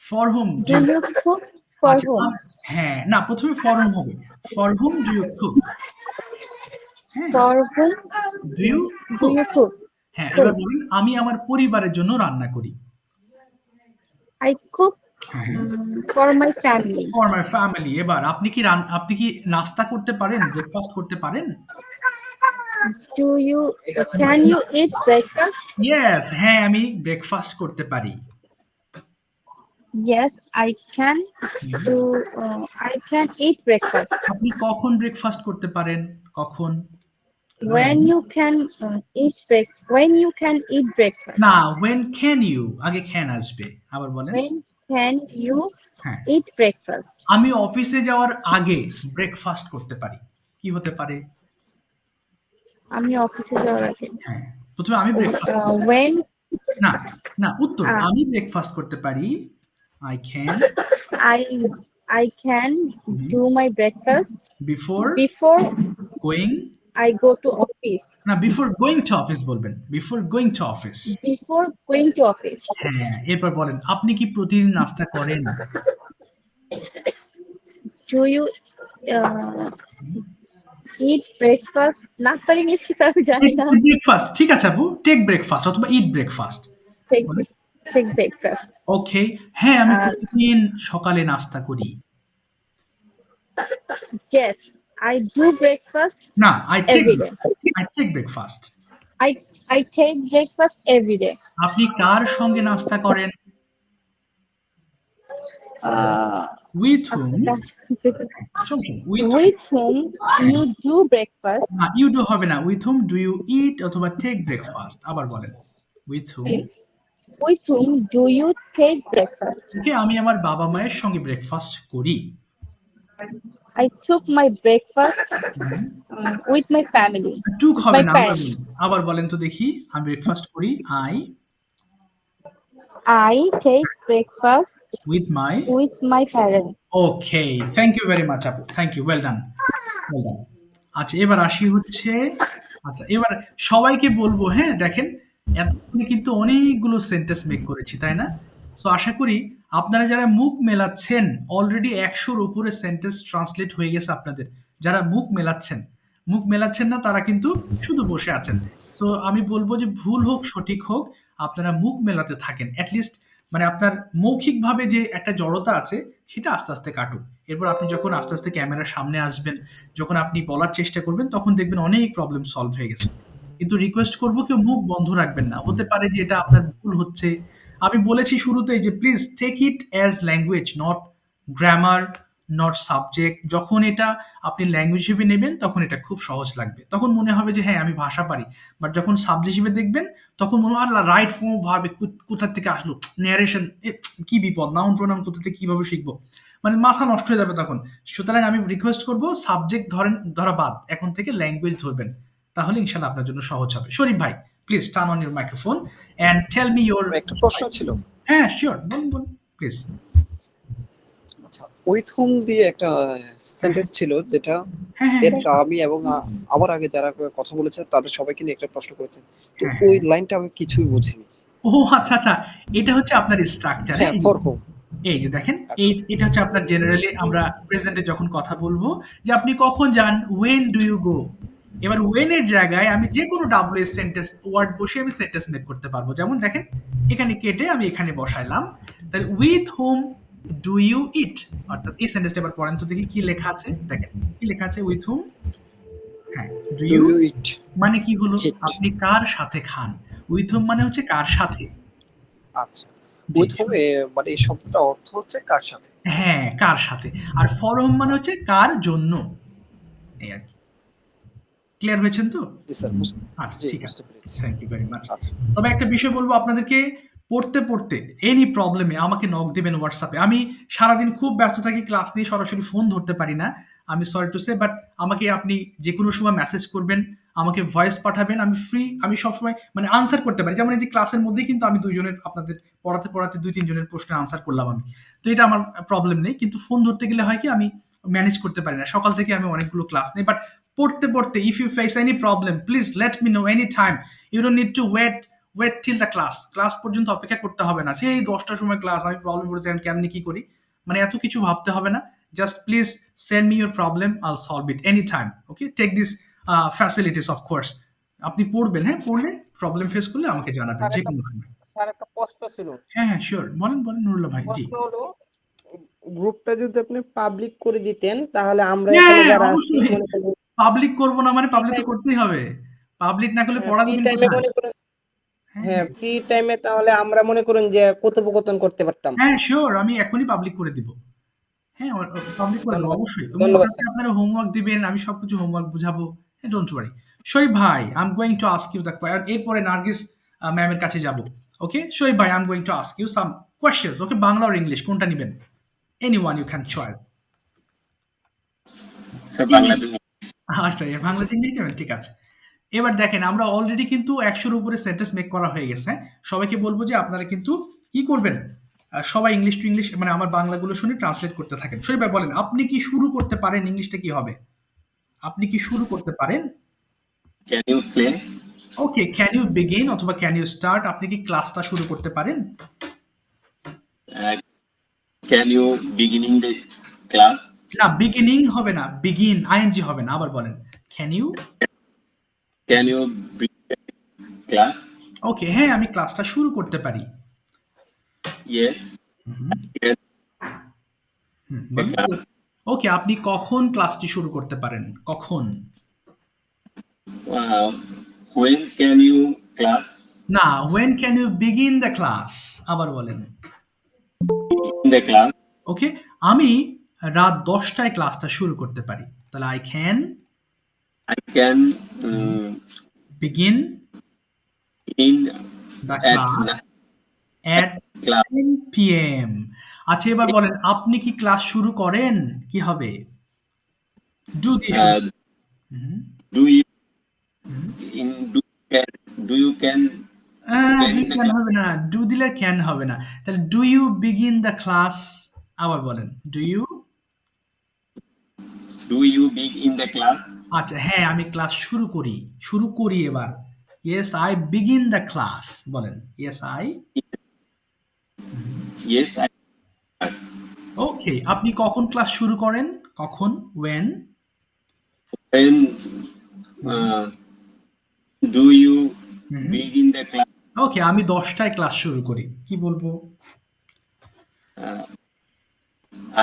For whom Do you cook for আচ্ছা, whom? হ্যাঁ, না প্রথমে for whom হবে। For whom do you cook? হ্যাঁ, For whom do you do cook? you cook? হ্যাঁ, এবার বলুন আমি আমার পরিবারের জন্য রান্না করি। I cook হ্যাঁ, for my family. for my family। এবার আপনি কি নাস্তা করতে পারেন? ব্রেকফাস্ট করতে পারেন? Can you eat breakfast? Yes, হ্যাঁ আমি ব্রেকফাস্ট করতে পারি। Yes, I can eat breakfast. আপনি কখন ব্রেকফাস্ট করতে পারেন? কখন? When you can eat breakfast. না, when can you আগে can আসবে। আবার বলেন। When can you হ্যাঁ, eat breakfast? আমি অফিসে যাওয়ার আগে ব্রেকফাস্ট করতে পারি। কি হতে পারে? আমি অফিসে যাওয়ার আগে। হ্যাঁ, প্রথমে আমি ব্রেকফাস্ট When না, না উত্তর আহ, আমি ব্রেকফাস্ট করতে পারি। I can I can do my breakfast before before going I go to office. না before going to office বলবেন। before going to office। Before going to office. হ্যাঁ, এরপর বলেন আপনি কি প্রতিদিন নাস্তা করেন? Do you uh, eat breakfast? নাস্তার ইংলিশ কি স্যার জানি না। ব্রেকফাস্ট ঠিক আছে আপু, টেক ব্রেকফাস্ট অথবা ইট ব্রেকফাস্ট। Take breakfast. ওকে, হ্যাঁ আমি আর প্রতিদিন সকালে নাস্তা করি। yes, I do breakfast না, every day. I take breakfast। I take breakfast every day. আপনি কার সঙ্গে নাস্তা করেন? with whom With whom you do breakfast? না you do হবে না, with whom do you eat অথবা take breakfast। আবার বলেন with whom। With whom do you take breakfast? ওকে, আমি আমার বাবা মায়ের সঙ্গে ব্রেকফাস্ট করি। I took my breakfast with my family. টুক হবে My না, parents. আবার বলেন তো দেখি। আমি ব্রেকফাস্ট করি I take breakfast with my parents. Okay, thank you very much আপু, থ্যাংক ইউ, ওয়েল ডান। আচ্ছা, এবার আসি হচ্ছে আচ্ছা এবার সবাইকে বলবো, হ্যাঁ দেখেন এতক্ষণে কিন্তু অনেকগুলো সেন্টেন্স মেক করেছি, তাই না? সো আশা করি আপনারা যারা মুখ মেলাচ্ছেন অলরেডি 100-র উপরে সেন্টেন্স ট্রান্সলেট হয়ে গেছে আপনাদের। যারা মুখ মেলাচ্ছেন না তারা কিন্তু শুধু বসে আছেন। সো আমি বলবো যে ভুল হোক সঠিক হোক আপনারা মুখ মেলাতে থাকেন, অ্যাটলিস্ট মানে আপনার মৌখিকভাবে যে একটা জড়তা আছে সেটা আস্তে আস্তে কাটুক। এরপর আপনি যখন আস্তে আস্তে ক্যামেরার সামনে আসবেন, যখন আপনি বলার চেষ্টা করবেন তখন দেখবেন অনেক প্রবলেম সলভ হয়ে গেছে। কিন্তু রিকোয়েস্ট করবো কেউ মুখ বন্ধ রাখবেন না, হতে পারে যে এটা আপনার ভুল হচ্ছে। আমি বলেছি শুরুতেই যে please take it as language, not grammar, not subject. যখন এটা আপনি ল্যাঙ্গুয়েজ হিসেবে নেবেন তখন এটা খুব সহজ লাগবে, তখন মনে হবে যে হ্যাঁ আমি ভাষা পারি। বাট যখন সাবজেক্ট হিসেবে দেখবেন তখন মনে হয় রাইট ফর্ম ভাবে কোথা থেকে আসলো, ন্যারেশন কি বিপদ, নাউন প্রোনাউন কোথা থেকে কিভাবে শিখবো, মানে মাথা নষ্ট হয়ে যাবে তখন। সুতরাং আমি রিকোয়েস্ট করব সাবজেক্ট ধরা বাদ, এখন থেকে ল্যাঙ্গুয়েজ ধরবেন, তাহলে ইনশাআল্লাহ আপনার জন্য সহজ হবে। শরীফ ভাই please turn on your microphone and tell me your. একটা প্রশ্ন ছিল। হ্যাঁ শিওর, বলুন প্লিজ। আচ্ছা, উইথ হুম দিয়ে একটা সেন্টেন্স ছিল যেটা এটা আমি এবং আমার আগে যারা কথা বলেছে তাদের সবাইকে নিয়ে একটা প্রশ্ন করেছে, তো ওই লাইনটা আমি কিছুই বুঝিনি। ও আচ্ছা আচ্ছা, এটা হচ্ছে আপনার স্ট্রাকচার। হ্যাঁ, ফর হোম। এই যে দেখেন এটা হচ্ছে আপনার জেনারেলি আমরা প্রেজেন্টে যখন কথা বলবো যে আপনি কখন যান, when do you go। এবার when এর জায়গায় আমি যে কোনো ডাব্লিউএস সেন্টেন্স ওয়ার্ড বসিয়ে আমি সেন্টেন্স মেক করতে পারবো। যেমন দেখেন এখানে কেটে আমি এখানে বসাইলাম, তাহলে with whom do you eat, অর্থাৎ এই সেন্টেন্সটা এবার পড়েন তো দেখি কি লেখা আছে। দেখেন কি লেখা আছে, with whom, হ্যাঁ do you eat মানে কি হলো, আপনি কার সাথে খান। with whom মানে হচ্ছে কার সাথে। আচ্ছা, উইথ হোম মানে এই শব্দটা অর্থ হচ্ছে কার সাথে। হ্যাঁ, কার সাথে। আর ফর হোম মানে হচ্ছে কার জন্য, এই আর কি। ক্লিয়ার হয়েছেন তো? জি স্যার, আচ্ছা জি ঠিক আছে, বুঝতে পেরেছি। Thank you very much. আচ্ছা, তবে একটা বিষয় বলবো আপনাদেরকে, পড়তে এনি প্রবলেমে আমাকে নক দিবেন হোয়াটসঅ্যাপে। আমি সারাদিন খুব ব্যস্ত থাকি, ক্লাস নিয়ে সরাসরি ফোন ধরতে পারি না। আমি সরি টু সে, বাট আমাকে আপনি যেকোনো সময় মেসেজ করবেন, আমাকে ভয়েস পাঠাবেন। আমি ফ্রি, আমি সবসময় মানে আনসার করতে পারি। যেমন এই যে ক্লাসের মধ্যেই কিন্তু আমি ২ জনের আপনাদের পড়াতে ২-৩ জনের প্রশ্নের আনসার করলাম আমি। তো এটা আমার প্রবলেম নেই। কিন্তু ফোন ধরতে গেলে হয় কি আমি ম্যানেজ করতে পারি না। সকাল থেকে আমি অনেকগুলো ক্লাস নেই। বাট পড়তে if you face any problem please let me know any time. You don't need to wait till the class পর্যন্ত অপেক্ষা করতে হবে না। সেই 10টার সময় ক্লাস, আমি প্রবলেম পড়েছি, আমি কেমনে কি করি? মানে এত কিছু ভাবতে হবে না। Just please send me your problem, I'll solve it any time. Okay? Take this facilities of course. আপনি পড়বেন, হ্যাঁ? পড়লে প্রবলেম ফেস করলে আমাকে জানাবেন স্যার একটা যেকোনো সময়। স্যার একটা প্রশ্ন ছিল। হ্যাঁ, সিউর। বলেন নুরুল্লাহ ভাই। জি। প্রশ্ন হলো, গ্রুপটা যদি আপনি পাবলিক করে দিতেন তাহলে আমরা এখানে হ্যাঁ, যারা আছি অবশ্যই। মনে করেন পাবলিক করব না মানে ফ্রি পাবলিক তো টাইম, করতেই হবে। পাবলিক না করলে পড়া ফ্রি দিবেন টাইমে কোথায়? মনে করেন, হ্যাঁ, হ্যাঁ ফ্রি টাইমে তাহলে আমরা মনে করেন যে কথোপকথন করতে পারতাম। হ্যাঁ, সিউর। আমি এখনই পাবলিক করে দিব। হ্যাঁ, পাবলিক করে দেবো ধন্যবাদ, অবশ্যই। এবং ধন্যবাদ ওটাতে স্যার। আপনারা হোমওয়ার্ক দিবেন, আমি সবকিছু হোমওয়ার্ক বুঝাবো। হ্যাঁ, ডোন্ট ওয়ারি। শরীফ ভাই, I am going to ask you the এরপরে নার্গিস ম্যামের কাছে যাব। ওকে? শরীফ ভাই, I am going to ask you some questions. Okay? Bangla আর ইংলিশ কোনটা নিবেন? Anyone you can choice. Sir Bangla দিন। আচ্ছা, বাংলা ইংলিশ নেবেন? ঠিক আছে। এবার দেখেন, আমরা অলরেডি কিন্তু ১০০ এর উপরে সেন্টেন্স মেক করা হয়ে গেছে। হ্যাঁ? সবাইকে বলবো যে আপনারা কিন্তু কি করবেন? সবাই ইংলিশ টু ইংলিশ মানে আমার বাংলাগুলো শুনে ট্রান্সলেট করতে থাকেন। শরীফ ভাই বলেন, আপনি কি শুরু করতে পারেন? ইংলিশটা কি হবে? আপনি কি শুরু করতে পারেন? Can you play? Okay, can you begin অথবা ক্যান ইউ স্টার্ট? আপনি কি ক্লাসটা শুরু করতে পারেন? Can you beginning the class? না, বিগিনিং হবে না, বিগিন আইএনজি হবে না। আবার বলেন, can you. Can you class? Okay, হ্যাঁ, আমি ক্লাসটা শুরু করতে পারি। ইয়েস বলেন। ক্লাস। ওকে, আপনি কখন ক্লাসটি শুরু করতে পারেন? কখন? When can you class? না, when can you begin the class? আবার বলেন। In the class? ওকে, আমি রাত 10টায় ক্লাসটা শুরু করতে পারি। তাহলে I can I can begin in the at class at class. 10 p.m. আচ্ছা, এবার বলেন, আপনি কি ক্লাস শুরু করেন? কি হবে? Do দিয়ে শুরু। হুম, Do you hmm. in do you can can in the can class? হবে না, do দিলে can হবে না। তাহলে do you begin the class? আবার বলেন, do you। Do you begin the class? আচ্ছা, হ্যাঁ, আমি ক্লাস শুরু করি এবার। Yes, I begin the class. বলেন, yes, I। Yes, I class. ওকে, আপনি কখন ক্লাস শুরু করেন? কখন? when? When do you hmm. begin the class? ওকে, আমি 10টায় ক্লাস শুরু করি। কি বলবো?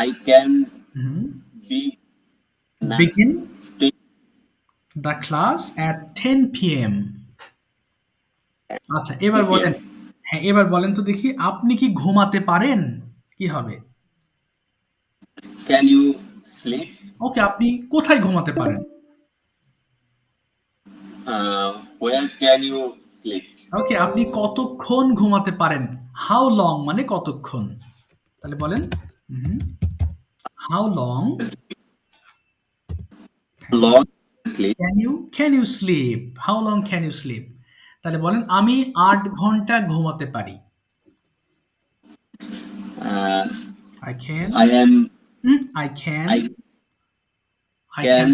I can hmm. begin begin the class at 10 p.m. আচ্ছা, এবার বলেন, হ্যাঁ, এবার বলেন তো দেখি, আপনি কি ঘুমাতে পারেন? কি হবে? Can you sleep? ওকে, আপনি কোথায় ঘুমাতে পারেন? Where can you sleep? ওকে, আপনি কতক্ষণ ঘুমাতে পারেন? হাউ লং মানে কতক্ষণ? তাহলে বলেন, how long Long sleep. can you sleep? How long can you sleep? তাহলে বলেন, আমি 8 ঘন্টা ঘুমাতে পারি। I can I am. I can I can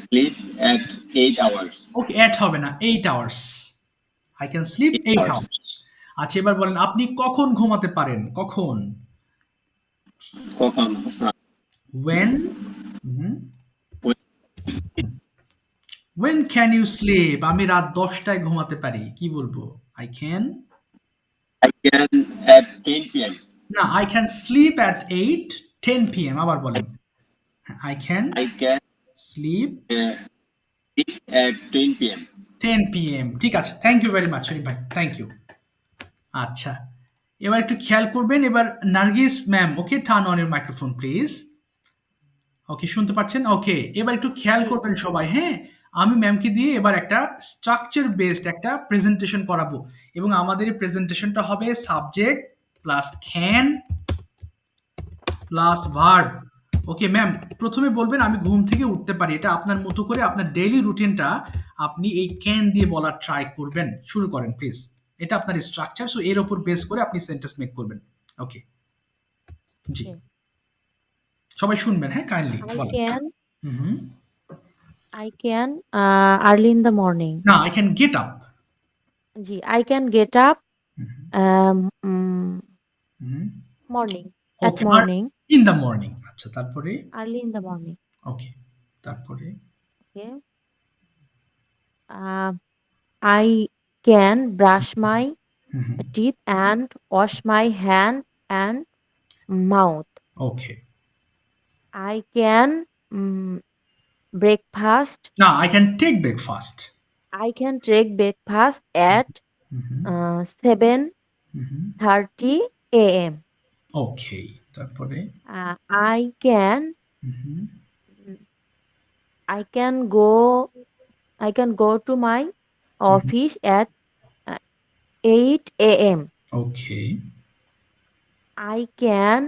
sleep at 8 hours. ওকে, 8 হবে না, 8 hours. I can sleep 8 hours. আচ্ছা, এবার বলেন, আপনি কখন ঘুমাতে পারেন? কখন? কখন? when when can you sleep? আমি রাত 10টায় ঘুমাতে পারি। কি বলবো? I can at 10 p.m. না, I can sleep at 10 p.m. আবার বলেন, I can sleep at 10 p.m. 10 p.m. ঠিক আছে, thank you very much Sharif ভাই, থ্যাংক ইউ। আচ্ছা, এবার একটু খেয়াল করবেন। এবার Nargis ma'am, okay, turn on your microphone please. Okay, শুনতে পাচ্ছেন? ওকে, এবার একটু খেয়াল করবেন সবাই। হ্যাঁ, আমি ম্যামকে দিয়ে এবার একটা স্ট্রাকচার বেসড একটা প্রেজেন্টেশন করাবো এবং আমাদের এই প্রেজেন্টেশনটা হবে subject plus can plus verb. Okay ma'am, প্রথমে বলবেন আমি ঘুম থেকে উঠতে পারি, এটা আপনার মতো করে আপনার ডেইলি রুটিনটা আপনি এই ক্যান দিয়ে বলার ট্রাই করবেন। শুরু করেন প্লিজ, এটা আপনার স্ট্রাকচার, সো এর উপর বেস করে আপনি সেন্টেন্স মেক করবেন। ওকে জি, Okay. সবাই শুনবেন, হ্যাঁ কাইন্ডলি I বলেন। can হুম। early in the morning. না, আই ক্যান গেট আপ। জি, I can get up morning at okay, আর morning, ইন দ্য মর্নিং, আচ্ছা তারপরে early in the morning. ওকে তারপরে Okay. I can brush my teeth and wash my hand and mouth. Okay, I can breakfast. না I can take breakfast. I can take breakfast at 7:30 a.m. Okay তারপরে I can I can go to my office at 8 a.m. Okay I can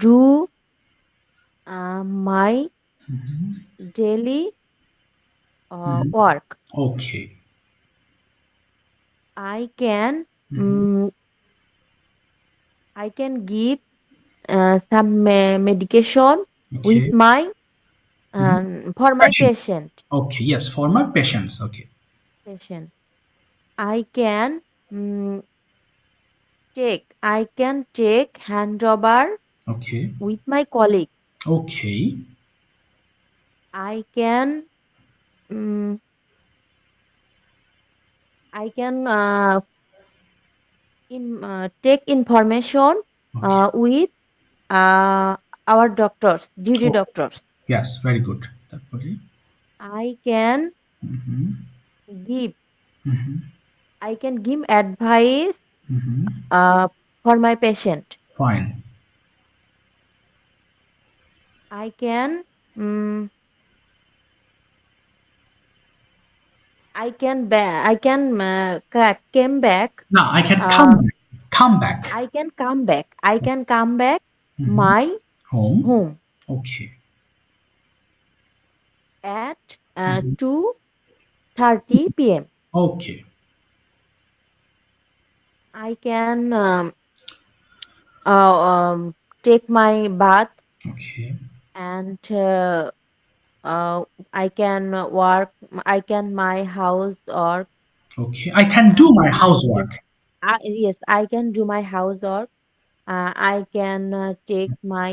do my daily work. Okay I can give some medication with okay my for my patient. Okay, yes, for my patients. Okay I can take handover okay with my colleague. Okay I can take information with our doctors, duty Oh. doctors. Yes, very good. তারপরে I can give advice for my patient. Fine. I can came back. না, I can come back. I can come back my home. home okay at 2:30 p.m. Okay I can take my bath okay and I can work. I can my house work. Okay, I can do my house work. Yes, I can do my housework. I can take my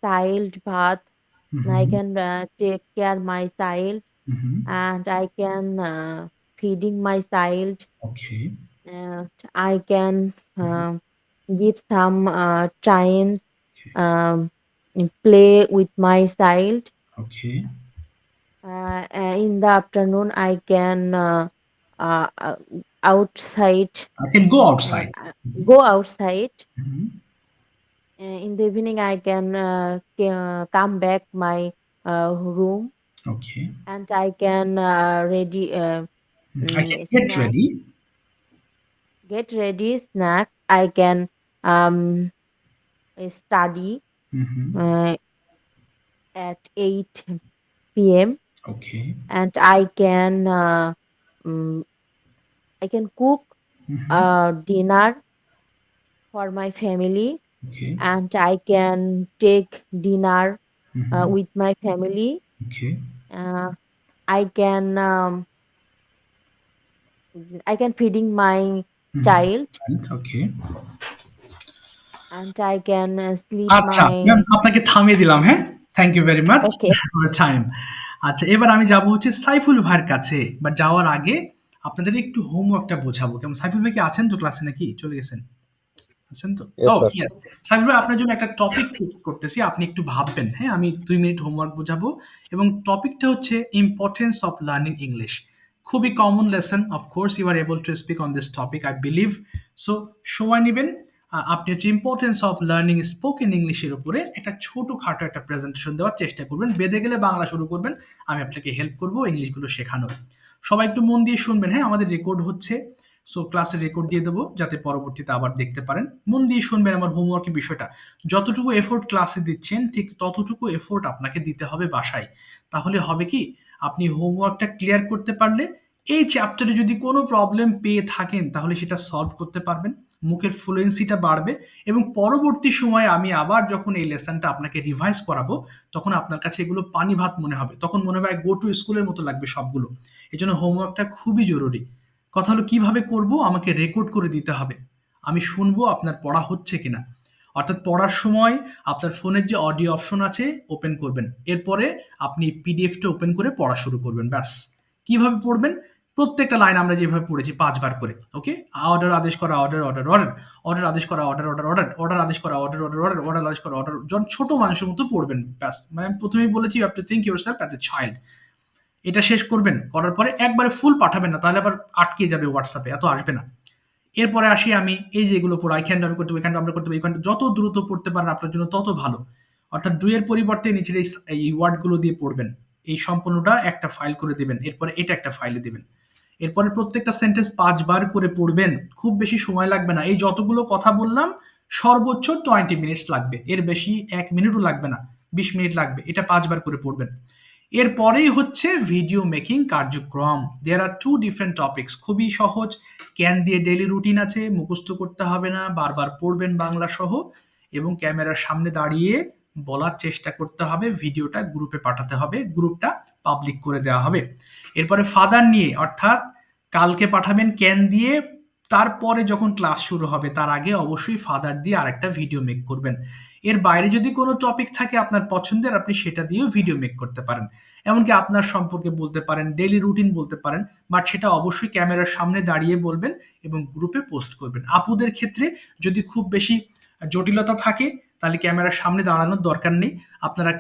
child bath. I can take care my child, and I can feeding my child. Okay I can give some times play with my child. Okay In the afternoon, I can outside. I can go outside. Go outside. In the evening, I can come back my room okay and I can ready I can get snack, ready. get ready snack. I can study at 8 p.m. Okay and I can cook dinner for my family okay and I can take dinner with my family. Okay I can feeding my child okay and I can sleep আচ্ছা my. Ma'am, আপনাকে থামিয়ে দিলাম, হ্যাঁ, thank you very much Okay. For time. আচ্ছা, এবার আমি যাব হচ্ছে সাইফুল ভাইয়ের কাছে, বাট যাওয়ার আগে আপনাদের একটু হোমওয়ার্কটা বোঝাবো। কেমন, সাইফুল ভাই কি আছেন তো ক্লাসে, নাকি চলে গেছেন? আছেন তো? Yes, ও sir. ইয়েস, সাইফুল ভাই আপনার জন্য একটা টপিক ফিক্স করতেছি, আপনি একটু ভাববেন, হ্যাঁ, আমি 2 মিনিট হোমওয়ার্ক বোঝাবো এবং টপিকটা হচ্ছে ইম্পর্টেন্স অফ লার্নিং ইংলিশ। খুবই common lesson, of course you are able to speak on this topic, I believe. So সময় নেবেন, আপনি হচ্ছে ইম্পর্টেন্স অফ লার্নিং স্পোকেন ইংলিশের উপরে একটা ছোটখাটো একটা প্রেজেন্টেশন দেওয়ার চেষ্টা করবেন। বেঁধে গেলে বাংলা শুরু করবেন, আমি আপনাকে হেল্প করব ইংলিশগুলো শেখানোর। সবাই একটু মন দিয়ে শুনবেন, হ্যাঁ? আমাদের রেকর্ড হচ্ছে, সো ক্লাসের রেকর্ড দিয়ে দেবো যাতে পরবর্তীতে আবার দেখতে পারেন। মন দিয়ে শুনবেন আমার হোমওয়ার্কের বিষয়টা। যতটুকু এফোর্ট ক্লাসে দিচ্ছেন ঠিক ততটুকু এফোর্ট আপনাকে দিতে হবে বাসায়। তাহলে হবে কি, আপনি হোমওয়ার্কটা ক্লিয়ার করতে পারলে এই চ্যাপ্টারে যদি কোনো প্রবলেম পেয়ে থাকেন তাহলে সেটা সলভ করতে পারবেন, মুখের ফ্লুয়েন্সিটা বাড়বে, এবং পরবর্তী সময়ে আমি আবার যখন এই লেসনটা আপনাকে রিভাইজ করাবো তখন আপনার কাছে এগুলো পানি ভাত মনে হবে, তখন মনে হবে গো টু স্কুলের মতো লাগবে সবগুলো। এই জন্য হোমওয়ার্কটা খুবই জরুরি। কথা হলো কিভাবে করব, আমাকে রেকর্ড করে দিতে হবে, আমি শুনবো আপনার পড়া হচ্ছে কিনা। অর্থাৎ পড়ার সময় আপনার ফোনের যে অডিও অপশন আছে ওপেন করবেন, এরপরে আপনি পিডিএফটা ওপেন করে পড়া শুরু করবেন, ব্যাস। কিভাবে পড়বেন, প্রত্যেকটা লাইন আমরা যেভাবে পড়েছি 5 বার করে, ওকে? অর্ডার আদেশ করা, অর্ডার অর্ডার অর্ডার, অর্ডার আদেশ করা, অর্ডার অর্ডার অর্ডার, অর্ডার আদেশ করা, অর্ডার অর্ডার অর্ডার, অর্ডার আদেশ করা, অর্ডার, যখন ছোট মানুষের মতো পড়বেন, ব্যাস। মানে আমি প্রথমেই বলেছি you have to think yourself as a child. এটা শেষ করবেন, করার পরে একবারে ফুল পাঠাবেন না, তাহলে আবার আটকে যাবে হোয়াটসঅ্যাপে, এত আসবে না। এরপরে আসি আমি এই যে এগুলো পড়া, এখানটা আমি করতে হবে, এখানটা আমরা করতে হবে, এখানটা যত দ্রুত পড়তে পারেন আপনার জন্য তত ভালো। অর্থাৎ ডুয়ের পরিবর্তে নিচের এই ওয়ার্ডগুলো দিয়ে পড়বেন, এই সম্পূর্ণটা একটা ফাইল করে দিবেন, এরপরে এটা একটা ফাইলে দিবেন। এরপরে প্রত্যেকটা সেন্টেন্স 5 বার করে পড়বেন, খুব বেশি সময় লাগবে না। এই যতগুলো কথা বললাম সর্বোচ্চ 20 মিনিটস লাগবে, এর বেশি 1 মিনিটও লাগবে না, 20 মিনিট লাগবে। এটা 5 বার করে পড়বেন। এরপরেই হচ্ছে ভিডিও মেকিং কার্যক্রম। দেয়ার আর টু ডিফারেন্ট টপিকস, খুবই সহজ। ক্যান দিয়ে ডেইলি রুটিন আছে, মুখস্থ করতে হবে না, বারবার পড়বেন বাংলা সহ, এবং ক্যামেরার সামনে দাঁড়িয়ে বলার চেষ্টা করতে হবে, ভিডিওটা গ্রুপে পাঠাতে হবে, গ্রুপটা পাবলিক করে দেওয়া হবে। এরপরে ফাদার নিয়ে, অর্থাৎ কালকে পাঠাবেন ক্যান দিয়ে, তারপরে যখন ক্লাস শুরু হবে তার আগে অবশ্যই ফাদার দিয়ে আরেকটা ভিডিও মেক করবেন। এর বাইরে যদি কোনো টপিক থাকে আপনার পছন্দের, আপনি সেটা দিয়েও ভিডিও মেক করতে পারেন। এমনকি আপনার সম্পর্কে বলতে পারেন, ডেইলি রুটিন বলতে পারেন, বাট সেটা অবশ্যই ক্যামেরার সামনে দাঁড়িয়ে বলবেন এবং গ্রুপে পোস্ট করবেন। আপুদের ক্ষেত্রে যদি খুব বেশি জটিলতা থাকে তাহলে ক্যামেরার সামনে দাঁড়ানোর দরকার নেই, আপনারা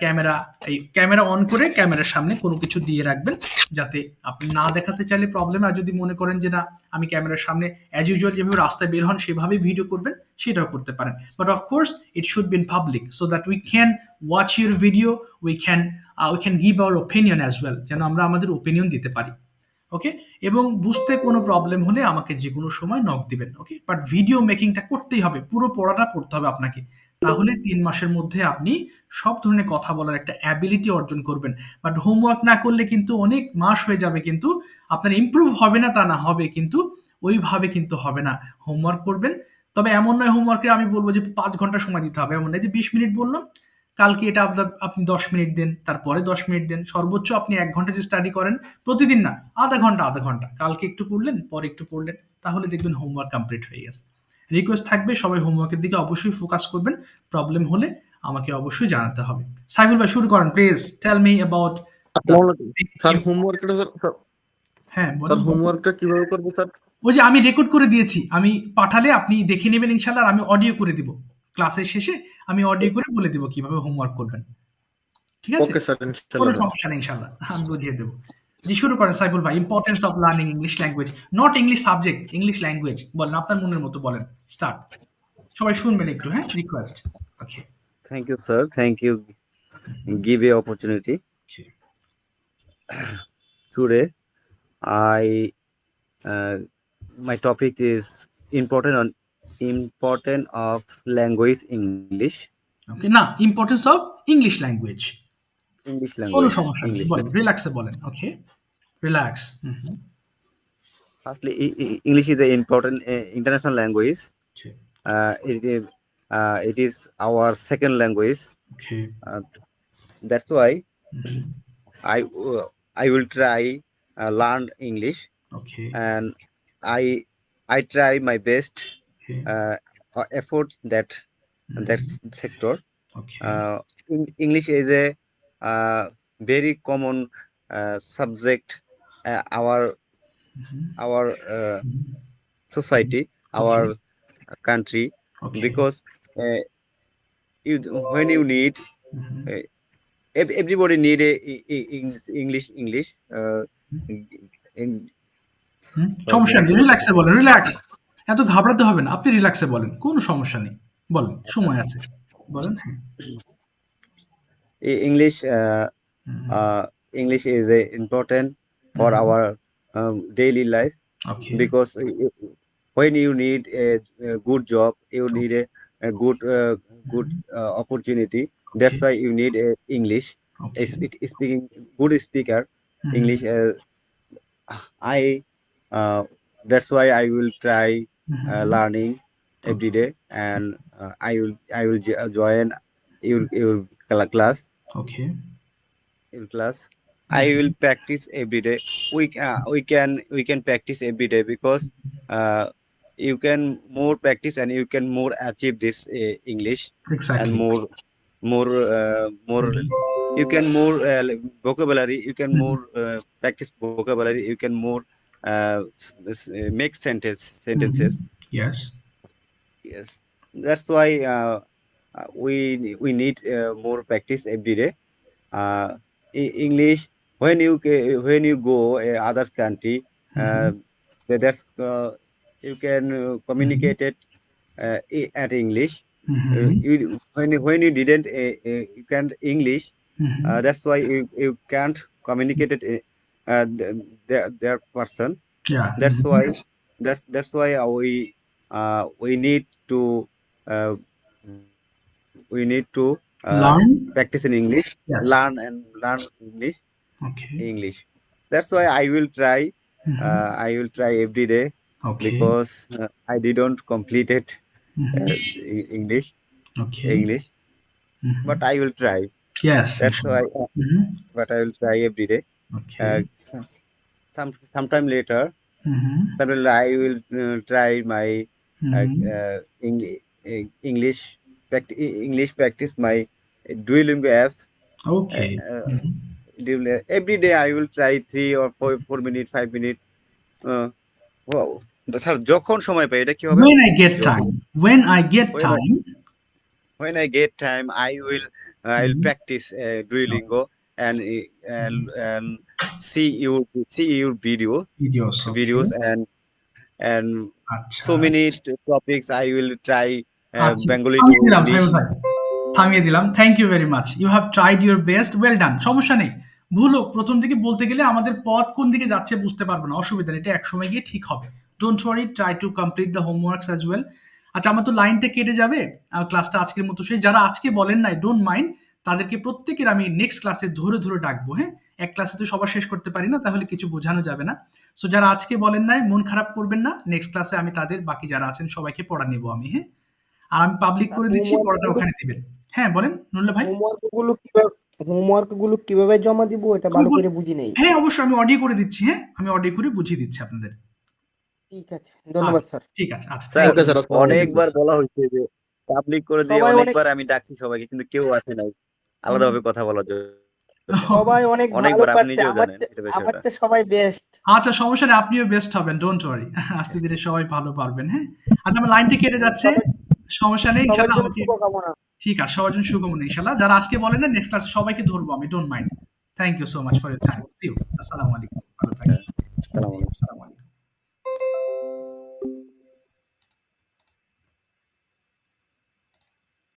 ক্যামেরা অন করে ক্যামেরার সামনে কোনো কিছু দিয়ে রাখবেন যাতে আপনি না দেখাতে চাইলে প্রবলেম। আর যদি মনে করেন যে না আমি ক্যামেরার সামনে অ্যাজ ইউজুয়াল যেভাবে রাস্তায় বের হন সেভাবেই ভিডিও করবেন, সেটাও করতে পারেন। But of course it should be in public so that we can watch your video, we can give hour opinion as well, যেন আমরা আমাদের ওপিনিয়ন দিতে পারি। ওকে? এবং বুঝতে কোনো প্রবলেম হলে আমাকে যে কোনো সময় নক দিবেন, ওকে? বাট ভিডিও মেকিংটা করতেই হবে, পুরো পড়াটা পড়তে হবে আপনাকে। তাহলে 3 মাসের মধ্যে আপনি সব ধরনের কথা বলার একটা অ্যাবিলিটি অর্জন করবেন। বাট হোমওয়ার্ক না করলে কিন্তু অনেক মাস হয়ে যাবে, কিন্তু আপনার ইমপ্রুভ হবে না তা না, হবে কিন্তু ওইভাবে কিন্তু হবে না। হোমওয়ার্ক করবেন, তবে এমন নয় হোমওয়ার্কে আমি বলবো যে 5 ঘন্টা সময় দিতে হবে, এমন নয় যে 20 মিনিট বললাম, কালকে এটা আপনি 10 মিনিট দেন, তারপরে 10 মিনিট দেন, সর্বোচ্চ আপনি 1 ঘন্টা যে স্টাডি করেন প্রতিদিন না, আধা ঘন্টা আধা ঘন্টা, কালকে একটু পড়লেন পরে একটু পড়লেন, তাহলে দেখবেন হোমওয়ার্ক কমপ্লিট হয়ে গেছে। রিকোয়েস্ট থাকবে সবাই হোমওয়ার্কের দিকে অবশ্যই ফোকাস করবেন, প্রবলেম হলে আমাকে অবশ্যই জানাতে হবে। সাইফুল ভাই শুরু করেন please, tell me about sir হোমওয়ার্কটা স্যার, হ্যাঁ স্যার বলেন। হোমওয়ার্কটা কিভাবে করবো স্যার? ওই যে আমি রেকর্ড করে দিয়েছি, আমি পাঠালে আপনি দেখে নেবেন ইনশাল্লাহ, আর আমি অডিও করে দিব ক্লাসের শেষে, আমি অডিও করে বলে দিব কিভাবে হোমওয়ার্ক করবেন, ঠিক আছে? ওকে স্যার, কোনো ইনশাআল্লাহ স্যার। সমস্যা নেই, ইনশাল্লাহ আমি বুঝিয়ে দেবো। জি শুরু করেন সাইফুল ভাই, importance of learning English language, not English subject, English language বলেন, আপনার মনের মতো বলেন, স্টার্ট। সবাই শুনবেন একটু, হ্যাঁ, request. Okay. Thank you, sir. Thank you. Give a opportunity. Today, my topic is important of language English. ওকে, না, importance of English language, English কোনো language. সমস্যা নেই, English বলেন, language. রিল্যাক্সে বলেন, ওকে, relax. Firstly, English is an important international language. It is our second language. Okay. That's why I will try learn English. Okay. And I try my best effort that sector. Okay. English is a very common subject our society, our country, because when you need everybody need a English সমস্যা নেই, রিল্যাক্সে বলেন, relax, এত ঘাবড়াতে হবে না, আপনি রিল্যাক্সে বলেন, কোনো সমস্যা নেই, বলেন, সময় আছে, বলেন। হ্যাঁ। English hmm, English is important for hmm, our daily life okay, because when you need a good job, you need okay, a good opportunity. That's okay, why you need English. Okay, Speaking good speaker hmm, English. I That's why I will try hmm, learning every okay, day, and I will join your class. Okay, In class, I hmm, will practice every day. We can practice every day because uh, you can more practice and you can more achieve this English, and exactly, more you can more vocabulary. You can hmm, more practice vocabulary. You can more make hmm, sentences. Yes, Yes, that's why we need more practice every day. English, when you go other country, hmm, that's you can hmm, communicate it at English. Hmm, When you didn't you can't English, hmm, that's why you can't communicate it their person. Yeah, That's why that's why we need to uh, we need to learn, practice in English, yes, learn okay, English. That's why hmm, I will try every day okay, because I didn't complete it hmm, English okay, English, hmm, but I will try. Yes, That's why, ইনশাআল্লাহ, হুম, but I will try every day. Okay, Sometime later, hmm, I will try my hmm, English English practice my Duolingo apps. Okay, Uh, uh, hmm. every day I will try 3 or 4 minutes, 5 minutes. Uh, wow. Sir যখন সময় পাই এটা কি হবে? When I get যখন time, when I get when I time, when I get time, I will hmm, practice Duolingo and see your videos, okay, videos and আচ্ছা, so many topics. I will try আচ্ছা, Bengali to থামিয়ে দিলাম English. Simon ভাই, থামিয়ে দিলাম। Thank you very much. You have tried your best, well done. সমস্যা নেই। ভুল হোক, প্রথম থেকে বলতে গেলে আমাদের পথ কোন দিকে যাচ্ছে বুঝতে পারবো না, অসুবিধা নেই, এটা একসময় গিয়ে ঠিক হবে। Don't worry, try to complete the homeworks as well. আচ্ছা, আমার তো লাইনটা কেটে যাবে, ক্লাসটা আজকের মতো শেষ। যারা আজকে বলেন নাই, ডোন্ট মাইন্ড, তাদেরকে প্রত্যেকের আমি নেক্সট ক্লাসে ধরে ধরে ডাকবো। হ্যাঁ, এক ক্লাসে তো সবার শেষ করতে পারি না, তাহলে কিছু বোঝানো যাবে না। সো যারা আজকে বলেন নাই, মন খারাপ করবেন না, নেক্সট ক্লাসে আমি তাদের বাকি যারা আছেন সবাইকে পড়া নেবো আমি। হ্যাঁ, আর আমি পাবলিক করে দিচ্ছি, হোমওয়ার্ক পড়াটা গুলো ওখানে দিবেন। হ্যাঁ, বলেন নুরুল্লাহ ভাই। হোমওয়ার্ক গুলো কিভাবে জমা দিব এটা আমি ভালো বল করে বুঝি নেই। হ্যাঁ, অবশ্যই আমি অডিও করে দিচ্ছি। হ্যাঁ, আমি অডিও করে বুঝিয়ে দিচ্ছি আপনাদের। ঠিক আছে, ধন্যবাদ আচ্ছা, স্যার। ঠিক আছে। আচ্ছা, thank sir okay you. Sir, আসসালামু আলাইকুম। অনেকবার বলা হয়েছে যে পাবলিক করে দিয়ে, সবাই অনেক অনেকবার আমি ডাকছি সবাইকে কিন্তু কেউ আসে নাই আলাদাভাবে কথা বলার জন্য। সবাই অনেক ভালো অনেকবার, আপনি পারছে, নিজেও জানেন এটা আমার বিষয়টা। চেয়ে সবাই বেস্ট। আচ্ছা, সমস্যা নেই, আপনিও বেস্ট হবেন, ডোন্ট ওয়ারি। আস্তে ধীরে সবাই ভালো পারবেন। হ্যাঁ, আচ্ছা, আমার লাইনটা কেটে যাচ্ছে, সবাই সমস্যা নেই, সবার ইনশাল্লাহ জন্য আমাকে। শুভকামনা। ঠিক আছে, সবার জন্য শুভকামনা ইনশাল্লাহ। যারা আজকে বলেন না, নেক্সট ক্লাসে সবাইকে ধরবো আমি, don't mind. Thank you so much for your time. See you. আসসালামু আলাইকুম, ভালো থাকবেন। হ্যাঁ, সালাম আলাইকুম। আসসালামু আলাইকুম।